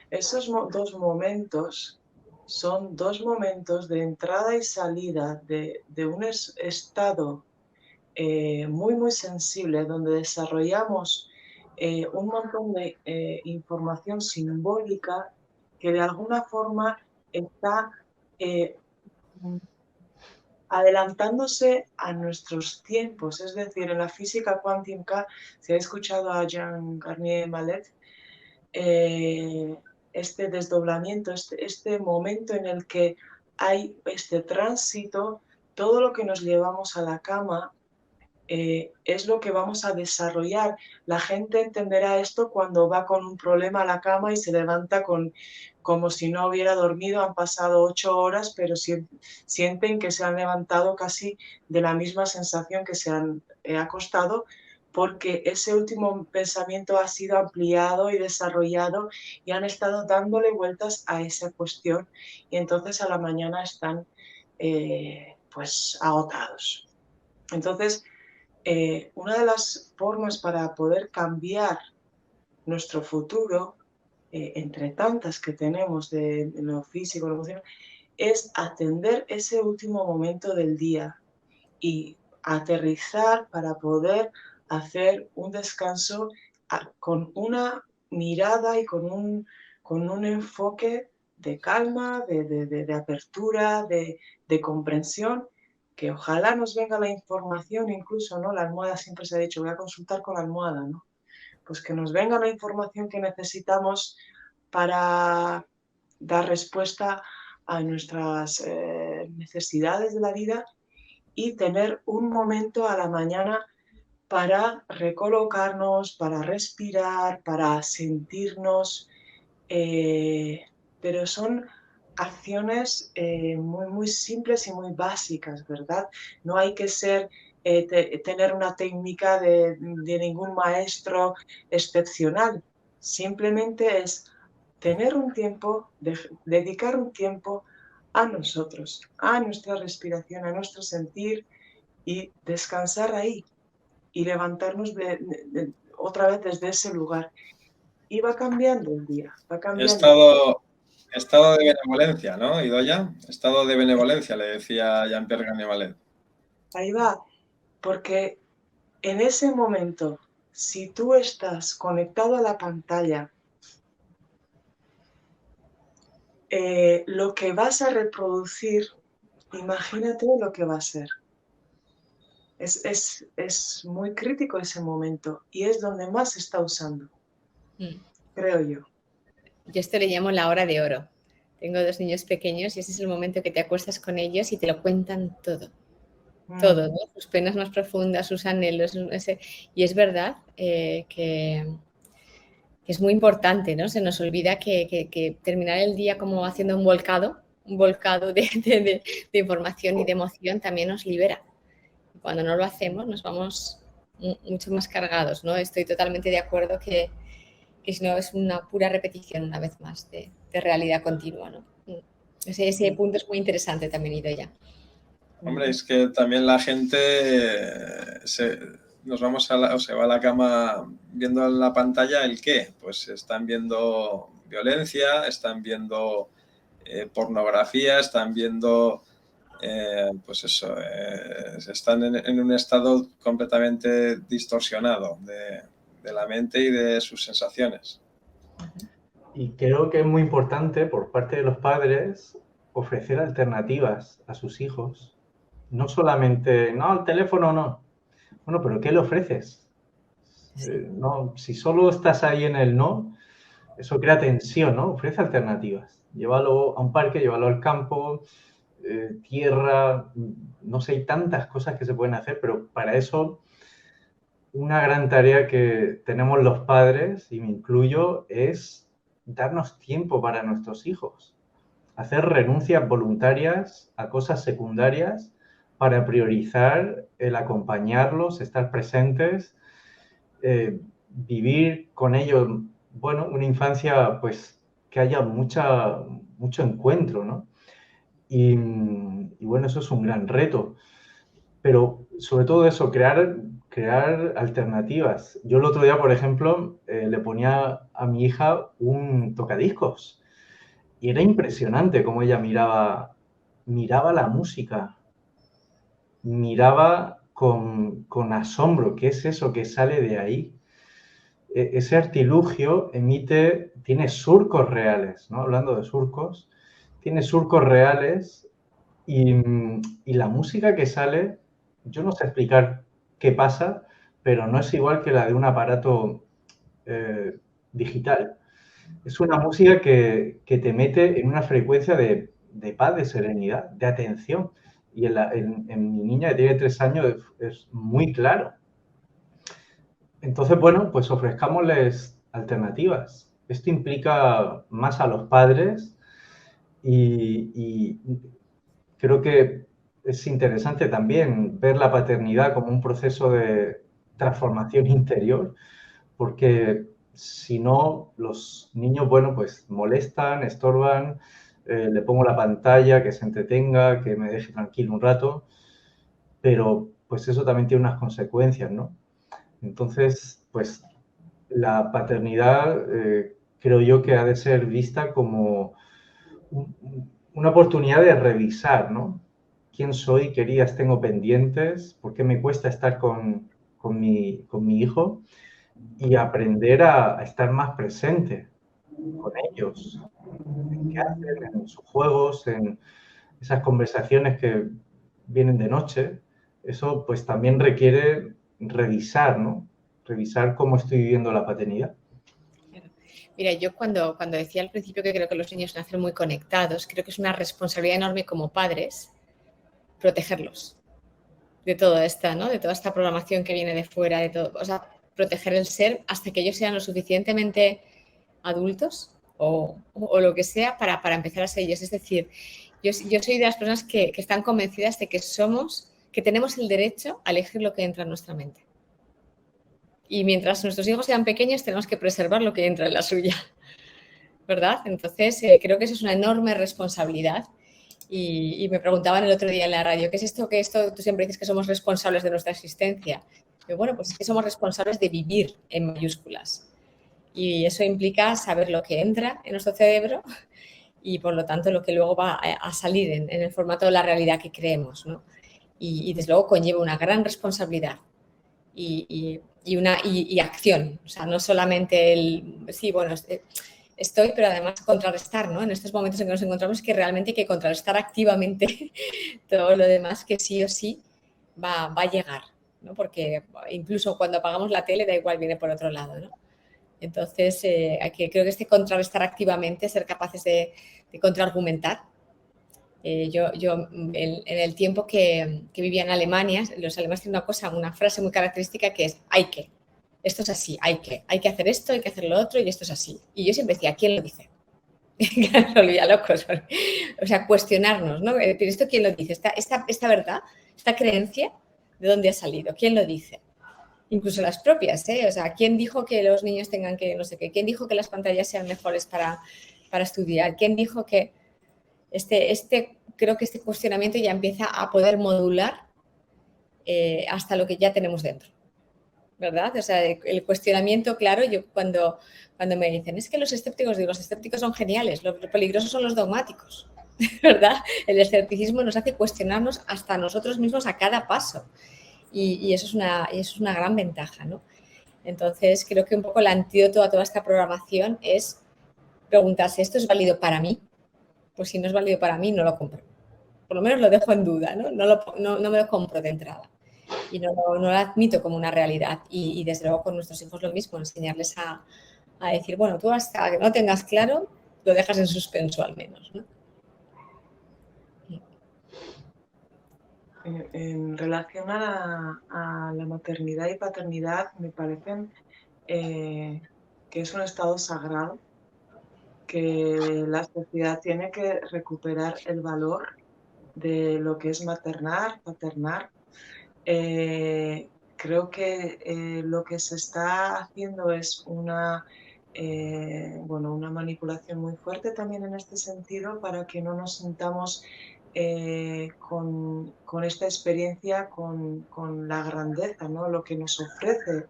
E: Esos dos momentos son dos momentos de entrada y salida de un estado muy, muy sensible, donde desarrollamos un montón de información simbólica que de alguna forma está adelantándose a nuestros tiempos. Es decir, en la física cuántica, si habéis escuchado a Jean Garnier Mallet, este desdoblamiento, este momento en el que hay este tránsito, todo lo que nos llevamos a la cama es lo que vamos a desarrollar. La gente entenderá esto cuando va con un problema a la cama y se levanta como si no hubiera dormido, han pasado 8 horas, pero sienten que se han levantado casi de la misma sensación que se han acostado, porque ese último pensamiento ha sido ampliado y desarrollado y han estado dándole vueltas a esa cuestión y entonces a la mañana están pues agotados. Entonces, una de las formas para poder cambiar nuestro futuro, entre tantas que tenemos de lo físico, lo emocional, es atender ese último momento del día y aterrizar para poder hacer un descanso con una mirada y con un enfoque de calma, de apertura, de comprensión, que ojalá nos venga la información, incluso, ¿no? La almohada, siempre se ha dicho, voy a consultar con la almohada, ¿no? Pues que nos venga la información que necesitamos para dar respuesta a nuestras necesidades de la vida y tener un momento a la mañana para recolocarnos, para respirar, para sentirnos, pero son acciones muy, muy simples y muy básicas, ¿verdad? No hay que ser, tener una técnica de ningún maestro excepcional, simplemente es tener un tiempo, dedicar un tiempo a nosotros, a nuestra respiración, a nuestro sentir y descansar ahí y levantarnos otra vez desde ese lugar. Y va cambiando el día, va
A: He
E: cambiando.
A: estado, Estado de benevolencia, ¿no, Idoia? Estado de benevolencia, le decía Jean-Pierre Gagnevalet.
E: Ahí va, porque en ese momento, si tú estás conectado a la pantalla, lo que vas a reproducir, imagínate lo que va a ser. Es muy crítico ese momento y es donde más se está usando, creo yo.
D: Yo esto le llamo la hora de oro. Tengo 2 niños pequeños y ese es el momento que te acuestas con ellos y te lo cuentan todo. Todo, ¿no? Sus penas más profundas, sus anhelos. Y es verdad que es muy importante, ¿no? Se nos olvida que terminar el día como haciendo un volcado de información y de emoción también nos libera. Cuando no lo hacemos nos vamos mucho más cargados, ¿no? Estoy totalmente de acuerdo que si no es una pura repetición una vez más de realidad continua, ¿no? Ese punto es muy interesante también, Idoia.
A: Hombre, es que también la gente se va a la cama viendo en la pantalla el qué. Pues están viendo violencia, están viendo pornografía, están viendo, pues eso, están en un estado completamente distorsionado de la mente y de sus sensaciones.
C: Y creo que es muy importante por parte de los padres ofrecer alternativas a sus hijos. No solamente, no, el teléfono no. Bueno, pero ¿qué le ofreces? No, si solo estás ahí en el no, eso crea tensión, ¿no? Ofrece alternativas. Llévalo a un parque, llévalo al campo, tierra, no sé, hay tantas cosas que se pueden hacer, pero para eso una gran tarea que tenemos los padres, y me incluyo, es darnos tiempo para nuestros hijos. Hacer renuncias voluntarias a cosas secundarias para priorizar el acompañarlos, estar presentes, vivir con ellos, bueno, una infancia pues que haya mucho encuentro, ¿no? Y bueno, eso es un gran reto. Pero sobre todo eso, crear alternativas. Yo el otro día, por ejemplo, le ponía a mi hija un tocadiscos y era impresionante cómo ella miraba la música, miraba con asombro, ¿qué es eso que sale de ahí? Ese artilugio tiene surcos reales, ¿no? Hablando de surcos, tiene surcos reales y la música que sale, yo no sé explicar qué pasa, pero no es igual que la de un aparato digital. Es una música que te mete en una frecuencia de paz, de serenidad, de atención. Y en mi niña que tiene 3 años es muy claro. Entonces, bueno, pues ofrezcámosles alternativas. Esto implica más a los padres y creo que es interesante también ver la paternidad como un proceso de transformación interior, porque si no, los niños, bueno, pues molestan, estorban, le pongo la pantalla, que se entretenga, que me deje tranquilo un rato, pero pues eso también tiene unas consecuencias, ¿no? Entonces, pues la paternidad creo yo que ha de ser vista como una oportunidad de revisar, ¿no? ¿Quién soy? ¿Qué heridas tengo pendientes? ¿Por qué me cuesta estar con mi hijo? Y aprender a estar más presente con ellos, en qué hacen, en sus juegos, en esas conversaciones que vienen de noche. Eso pues también requiere revisar, ¿no? Revisar cómo estoy viviendo la paternidad.
D: Mira, yo cuando decía al principio que creo que los niños nacen muy conectados, creo que es una responsabilidad enorme como padres protegerlos de todo esta, ¿no? De toda esta programación que viene de fuera, de todo, o sea, proteger el ser hasta que ellos sean lo suficientemente adultos o lo que sea para empezar a ser ellos. Es decir, yo soy de las personas que están convencidas de que tenemos el derecho a elegir lo que entra en nuestra mente. Y mientras nuestros hijos sean pequeños, tenemos que preservar lo que entra en la suya, ¿verdad? Entonces, creo que eso es una enorme responsabilidad. Y me preguntaban el otro día en la radio, ¿qué es esto? Tú siempre dices que somos responsables de nuestra existencia. Pero bueno, pues es que somos responsables de vivir en mayúsculas. Y eso implica saber lo que entra en nuestro cerebro y por lo tanto lo que luego va a salir en el formato de la realidad que creemos, ¿no? Y desde luego conlleva una gran responsabilidad y acción, o sea, no solamente sí, bueno, estoy, pero además contrarrestar, ¿no? En estos momentos en que nos encontramos, que realmente hay que contrarrestar activamente todo lo demás que sí o sí va a llegar, ¿no? Porque incluso cuando apagamos la tele, da igual, viene por otro lado, ¿no? Entonces, creo que contrarrestar activamente, ser capaces de contraargumentar. Yo en el tiempo que vivía en Alemania, los alemanes tienen una frase muy característica que es hay que. Esto es así, hay que hacer esto, hay que hacer lo otro y esto es así. Y yo siempre decía, ¿quién lo dice? Se olvida locos. O sea, cuestionarnos, ¿no? Pero ¿esto quién lo dice? Esta verdad, esta creencia, ¿de dónde ha salido? ¿Quién lo dice? Incluso las propias, ¿eh? O sea, ¿quién dijo que los niños tengan que no sé qué? ¿Quién dijo que las pantallas sean mejores para estudiar? ¿Quién dijo que creo que este cuestionamiento ya empieza a poder modular hasta lo que ya tenemos dentro? ¿Verdad? O sea, el cuestionamiento, claro, yo cuando me dicen, es que los escépticos son geniales, lo peligrosos son los dogmáticos, ¿verdad? El escepticismo nos hace cuestionarnos hasta nosotros mismos a cada paso y eso es una gran ventaja, ¿no? Entonces, creo que un poco el antídoto a toda esta programación es preguntarse, ¿esto es válido para mí? Pues si no es válido para mí, no lo compro. Por lo menos lo dejo en duda, ¿no? No me lo compro de entrada y no lo admito como una realidad. Y desde luego con nuestros hijos lo mismo, enseñarles a decir, bueno, tú hasta que no tengas claro, lo dejas en suspenso al menos, ¿no?
E: En relación a la maternidad y paternidad, me parecen que es un estado sagrado, que la sociedad tiene que recuperar el valor de lo que es maternar, paternar. Creo que lo que se está haciendo es una manipulación muy fuerte también en este sentido para que no nos sintamos con esta experiencia, con la grandeza, ¿no? Lo que nos ofrece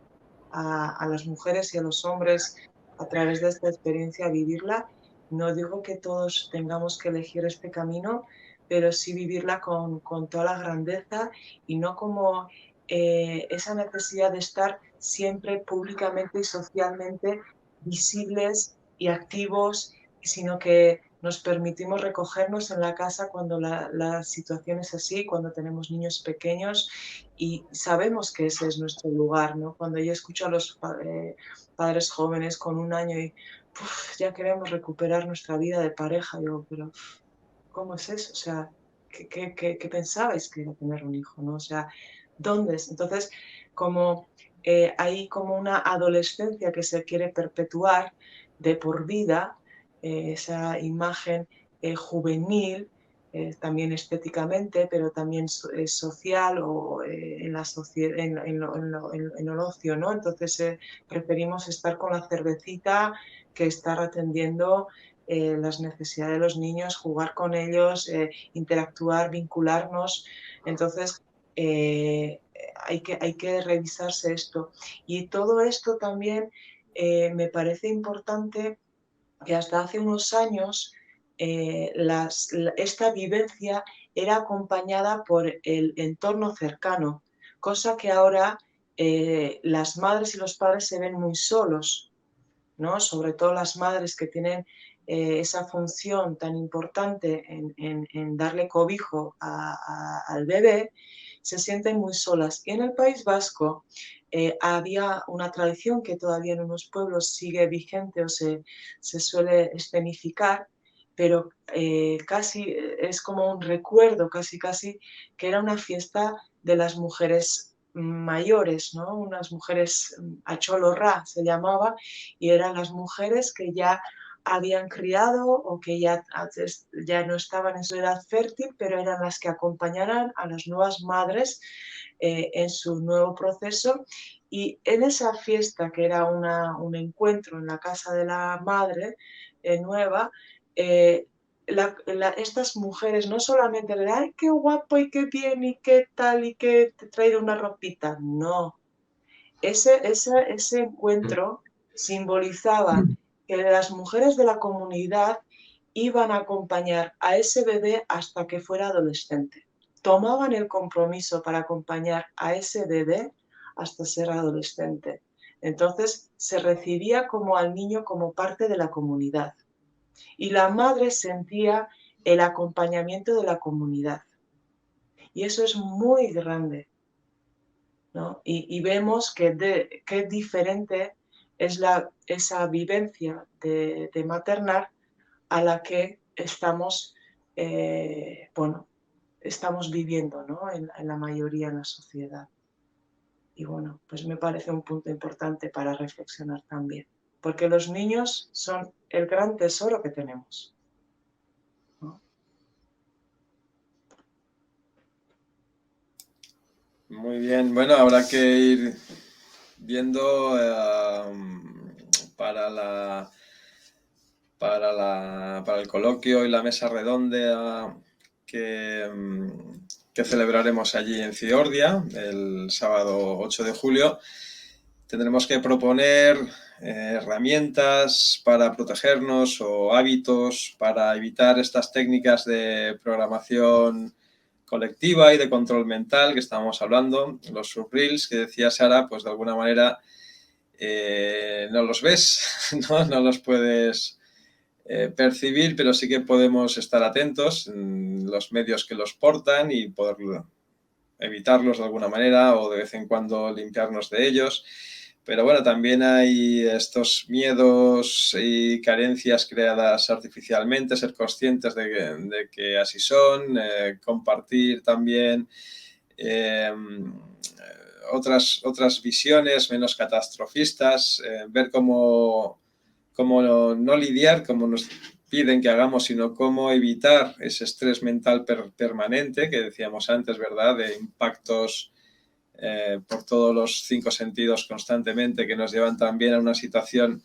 E: a las mujeres y a los hombres a través de esta experiencia vivirla. No digo que todos tengamos que elegir este camino, pero sí vivirla con toda la grandeza y no como esa necesidad de estar siempre públicamente y socialmente visibles y activos, sino que nos permitimos recogernos en la casa cuando la situación es así, cuando tenemos niños pequeños y sabemos que ese es nuestro lugar, ¿no? Cuando yo escucho a los padres jóvenes con 1 año y ya queremos recuperar nuestra vida de pareja, digo, pero ¿cómo es eso? O sea, ¿qué pensabais que era tener un hijo, no? O sea, ¿dónde es? Entonces, como hay como una adolescencia que se quiere perpetuar de por vida, esa imagen juvenil, también estéticamente, pero también social o en la en el ocio, ¿no? Entonces, preferimos estar con la cervecita que estar atendiendo las necesidades de los niños, jugar con ellos, interactuar, vincularnos. Entonces, hay que revisarse esto. Y todo esto también me parece importante que hasta hace unos años esta vivencia era acompañada por el entorno cercano, cosa que ahora las madres y los padres se ven muy solos, ¿no? Sobre todo las madres que tienen esa función tan importante en darle cobijo al bebé, se sienten muy solas. Y en el País Vasco había una tradición que todavía en unos pueblos sigue vigente o se suele escenificar, pero casi es como un recuerdo, casi que era una fiesta de las mujeres mayores, ¿no? Unas mujeres acholorrá se llamaba, y eran las mujeres que ya habían criado o que ya no estaban en su edad fértil, pero eran las que acompañaran a las nuevas madres en su nuevo proceso. Y en esa fiesta, que era un encuentro en la casa de la madre nueva, eh, estas mujeres no solamente le ay, qué guapo y qué bien y qué tal y que te he traído una ropita, no. Ese encuentro simbolizaba que las mujeres de la comunidad iban a acompañar a ese bebé hasta que fuera adolescente. Tomaban el compromiso para acompañar a ese bebé hasta ser adolescente. Entonces se recibía como al niño como parte de la comunidad. Y la madre sentía el acompañamiento de la comunidad. Y eso es muy grande, ¿no? Y vemos que diferente es esa vivencia de maternar a la que estamos, bueno, estamos viviendo, ¿no? En la mayoría en la sociedad. Y bueno, pues me parece un punto importante para reflexionar también, porque los niños son el gran tesoro que tenemos, ¿no?
A: Muy bien, bueno, habrá que ir viendo para para el coloquio y la mesa redonda que celebraremos allí en Ciordia el sábado 8 de julio. Tendremos que proponer herramientas para protegernos o hábitos para evitar estas técnicas de programación colectiva y de control mental que estábamos hablando, los subreels que decía Sara, pues de alguna manera no los ves, no los puedes percibir, pero sí que podemos estar atentos en los medios que los portan y poder evitarlos de alguna manera o de vez en cuando limpiarnos de ellos. Pero bueno, también hay estos miedos y carencias creadas artificialmente, ser conscientes de que así son, compartir también otras visiones menos catastrofistas, ver cómo no lidiar, como nos piden que hagamos, sino cómo evitar ese estrés mental permanente que decíamos antes, ¿verdad? De impactos por todos los 5 sentidos constantemente que nos llevan también a una situación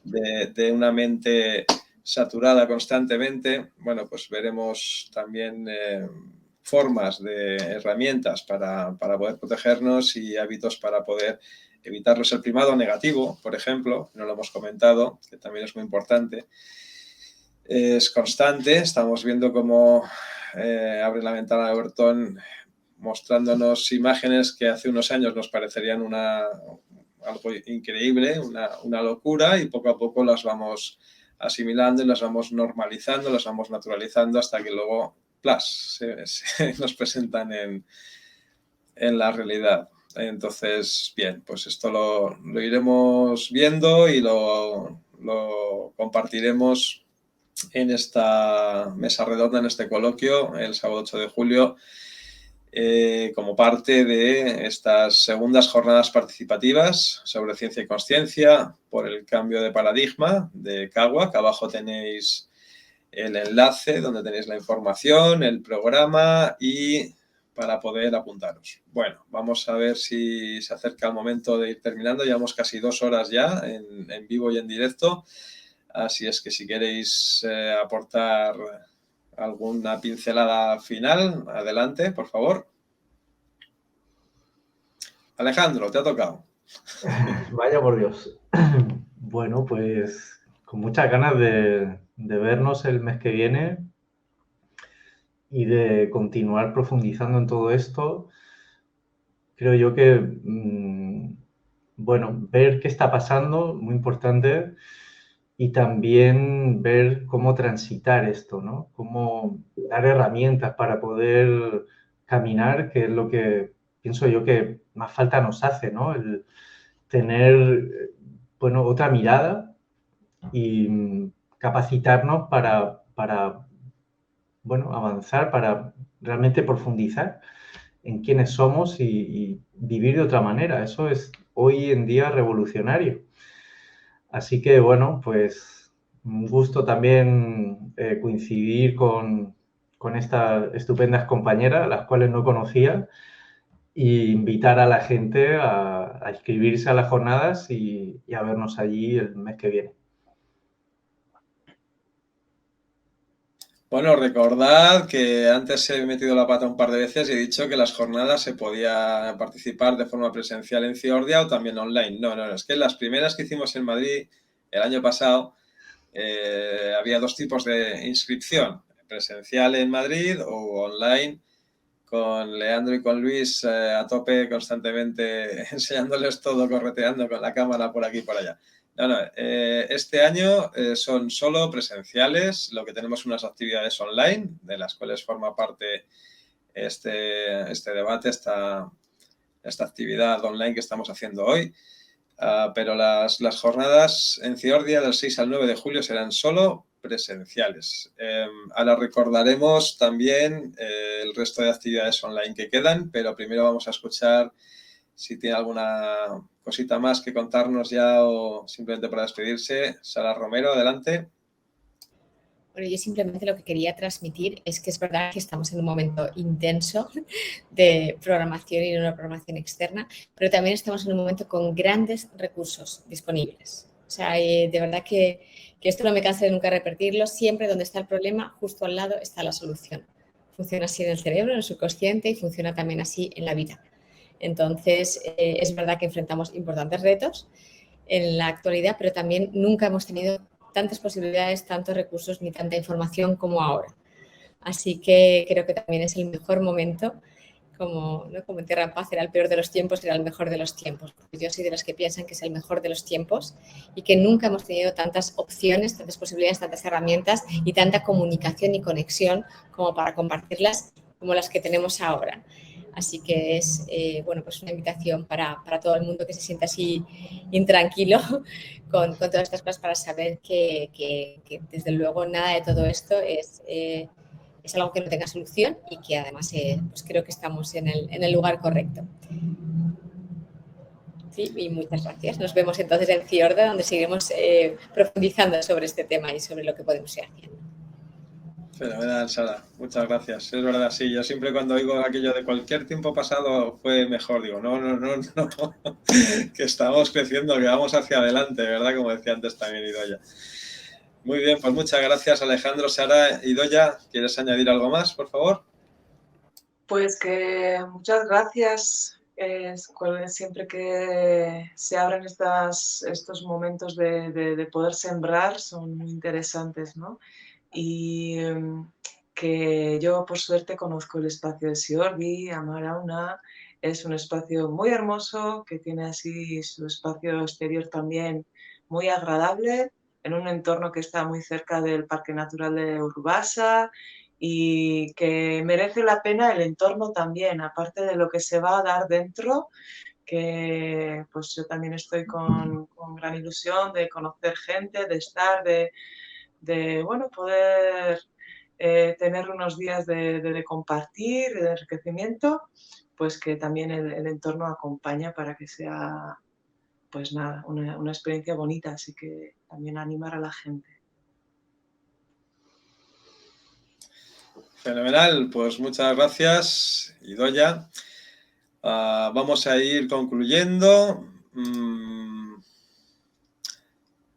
A: de una mente saturada constantemente. Bueno, pues veremos también formas de herramientas para poder protegernos y hábitos para poder evitarlos. El primado negativo, por ejemplo, no lo hemos comentado, que también es muy importante, es constante. Estamos viendo cómo abre la ventana de Overton mostrándonos imágenes que hace unos años nos parecerían algo increíble, una locura, y poco a poco las vamos asimilando y las vamos normalizando, las vamos naturalizando hasta que luego, se nos presentan en la realidad. Entonces, bien, pues esto lo iremos viendo y lo compartiremos en esta mesa redonda, en este coloquio, el sábado 8 de julio, como parte de estas segundas jornadas participativas sobre ciencia y consciencia por el cambio de paradigma de CAWAC. Abajo tenéis el enlace donde tenéis la información, el programa y para poder apuntaros. Bueno, vamos a ver si se acerca el momento de ir terminando. Llevamos casi 2 horas ya en vivo y en directo. Así es que si queréis aportar alguna pincelada final, adelante, por favor. Alejandro, te ha tocado.
C: Vaya por Dios. Bueno, pues con muchas ganas de vernos el mes que viene y de continuar profundizando en todo esto. Creo yo que, bueno, ver qué está pasando, muy importante, y también ver cómo transitar esto, ¿no? Cómo dar herramientas para poder caminar, que es lo que pienso yo que más falta nos hace, ¿no? El tener, bueno, otra mirada y capacitarnos para bueno, avanzar, para realmente profundizar en quiénes somos y vivir de otra manera. Eso es hoy en día revolucionario. Así que, bueno, pues un gusto también coincidir con estas estupendas compañeras, las cuales no conocía, e invitar a la gente a inscribirse a las jornadas y a vernos allí el mes que viene.
A: Bueno, recordad que antes he metido la pata un par de veces y he dicho que las jornadas se podía participar de forma presencial en Ciordia o también online. No, es que las primeras que hicimos en Madrid el año pasado había dos tipos de inscripción, presencial en Madrid o online, con Leandro y con Luis a tope constantemente enseñándoles todo, correteando con la cámara por aquí y por allá. No, este año son solo presenciales, lo que tenemos unas actividades online, de las cuales forma parte este debate, esta actividad online que estamos haciendo hoy. Pero las jornadas en Ciordia del 6 al 9 de julio serán solo presenciales. Ahora recordaremos también el resto de actividades online que quedan, pero primero vamos a escuchar si tiene alguna cosita más que contarnos ya o simplemente para despedirse. Sara Romero, adelante.
D: Bueno, yo simplemente lo que quería transmitir es que es verdad que estamos en un momento intenso de programación y de una programación externa, pero también estamos en un momento con grandes recursos disponibles. O sea, de verdad que esto no me canso de nunca repetirlo, siempre donde está el problema, justo al lado está la solución. Funciona así en el cerebro, en el subconsciente y funciona también así en la vida. Entonces, es verdad que enfrentamos importantes retos en la actualidad, pero también nunca hemos tenido tantas posibilidades, tantos recursos ni tanta información como ahora. Así que creo que también es el mejor momento, como en Tierra en Paz era el peor de los tiempos, era el mejor de los tiempos. Porque yo soy de los que piensan que es el mejor de los tiempos y que nunca hemos tenido tantas opciones, tantas posibilidades, tantas herramientas y tanta comunicación y conexión como para compartirlas como las que tenemos ahora. Así que es pues una invitación para todo el mundo que se sienta así intranquilo con todas estas cosas para saber que desde luego nada de todo esto es algo que no tenga solución y que además pues creo que estamos en el lugar correcto. Sí, y muchas gracias. Nos vemos entonces en Ciorda, donde seguiremos profundizando sobre este tema y sobre lo que podemos ir haciendo.
A: Fenomenal, Sara. Muchas gracias. Es verdad, sí. Yo siempre cuando oigo aquello de cualquier tiempo pasado fue mejor, digo, no. Que estamos creciendo, que vamos hacia adelante, ¿verdad? Como decía antes también Idoia. Muy bien, pues muchas gracias, Alejandro, Sara. Idoia, ¿quieres añadir algo más, por favor?
E: Pues que muchas gracias. Siempre que se abren estos momentos de poder sembrar son muy interesantes, ¿no? Y que yo por suerte conozco el espacio de Siordi, Amarauna, es un espacio muy hermoso que tiene así su espacio exterior también muy agradable, en un entorno que está muy cerca del Parque Natural de Urbasa y que merece la pena el entorno también, aparte de lo que se va a dar dentro, que pues yo también estoy con gran ilusión de conocer gente, de estar, bueno, poder tener unos días de compartir, de enriquecimiento, pues que también el entorno acompaña para que sea, pues nada, una experiencia bonita, así que también animar a la gente.
A: Fenomenal, pues muchas gracias, Idoia. Vamos a ir concluyendo.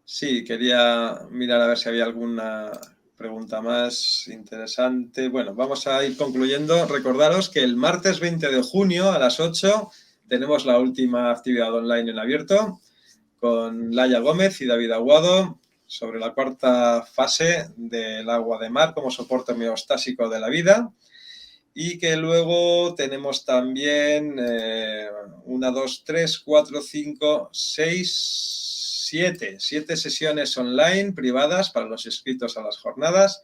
A: Sí, quería mirar a ver si había alguna pregunta más interesante. Bueno, vamos a ir concluyendo. Recordaros que el martes 20 de junio a las 8 tenemos la última actividad online en abierto con Laia Gómez y David Aguado sobre la cuarta fase del agua de mar como soporte homeostásico de la vida. Y que luego tenemos también 1, 2, 3, 4, 5, 6, 7 sesiones online privadas para los inscritos a las jornadas,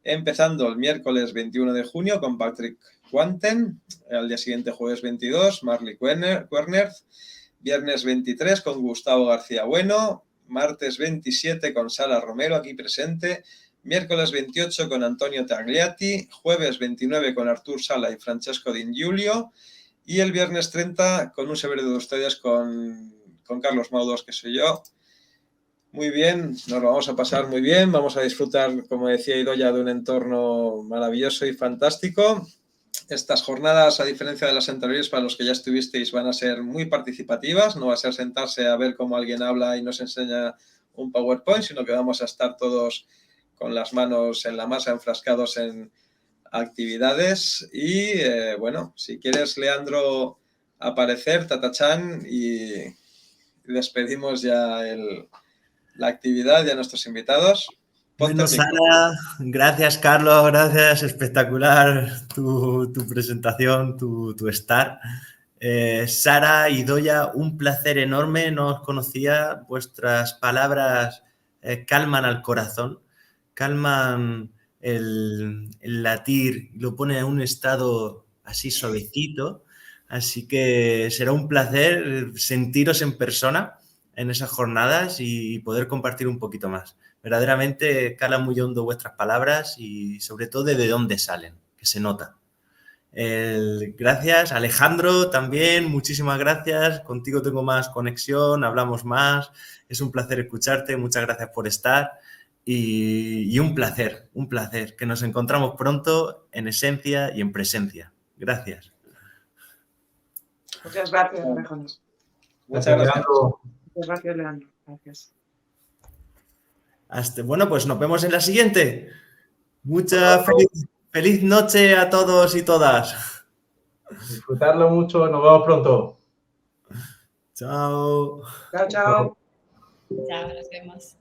A: empezando el miércoles 21 de junio con Patrick Quanten, al día siguiente jueves 22, Marley Quernert, viernes 23 con Gustavo García Bueno, martes 27 con Sara Romero aquí presente, miércoles 28 con Antonio Tagliati, jueves 29 con Artur Sala y Francesco Di Giulio y el viernes 30 con un severo de ustedes con Carlos Maudos, que soy yo. Muy bien, nos lo vamos a pasar muy bien, vamos a disfrutar, como decía Idoia, de un entorno maravilloso y fantástico. Estas jornadas, a diferencia de las anteriores, para los que ya estuvisteis, van a ser muy participativas, no va a ser sentarse a ver cómo alguien habla y nos enseña un PowerPoint, sino que vamos a estar todos con las manos en la masa, enfrascados en actividades. Y bueno, si quieres, Leandro, aparecer, tatachán, y despedimos ya la actividad y a nuestros invitados. Ponte
B: Bueno,
A: el micro.
B: Sara, gracias, Carlos, gracias, espectacular tu presentación, tu estar. Sara y Doya, un placer enorme, no os conocía, vuestras palabras calman al corazón, calman el latir, lo pone en un estado así suavecito, así que será un placer sentiros en persona en esas jornadas y poder compartir un poquito más. Verdaderamente calan muy hondo vuestras palabras y sobre todo de dónde salen, que se nota. Gracias, Alejandro, también, muchísimas gracias. Contigo tengo más conexión, hablamos más. Es un placer escucharte, muchas gracias por estar. Y un placer, que nos encontramos pronto en esencia y en presencia. Gracias.
E: Muchas gracias, Alejandro.
A: Muchas gracias.
C: Leandro.
E: Muchas gracias, Leandro. Gracias.
B: Bueno, pues nos vemos en la siguiente. Mucha feliz noche a todos y todas.
C: Disfrutarlo mucho, nos vemos pronto.
B: Chao.
E: Chao, chao.
D: Chao, nos vemos.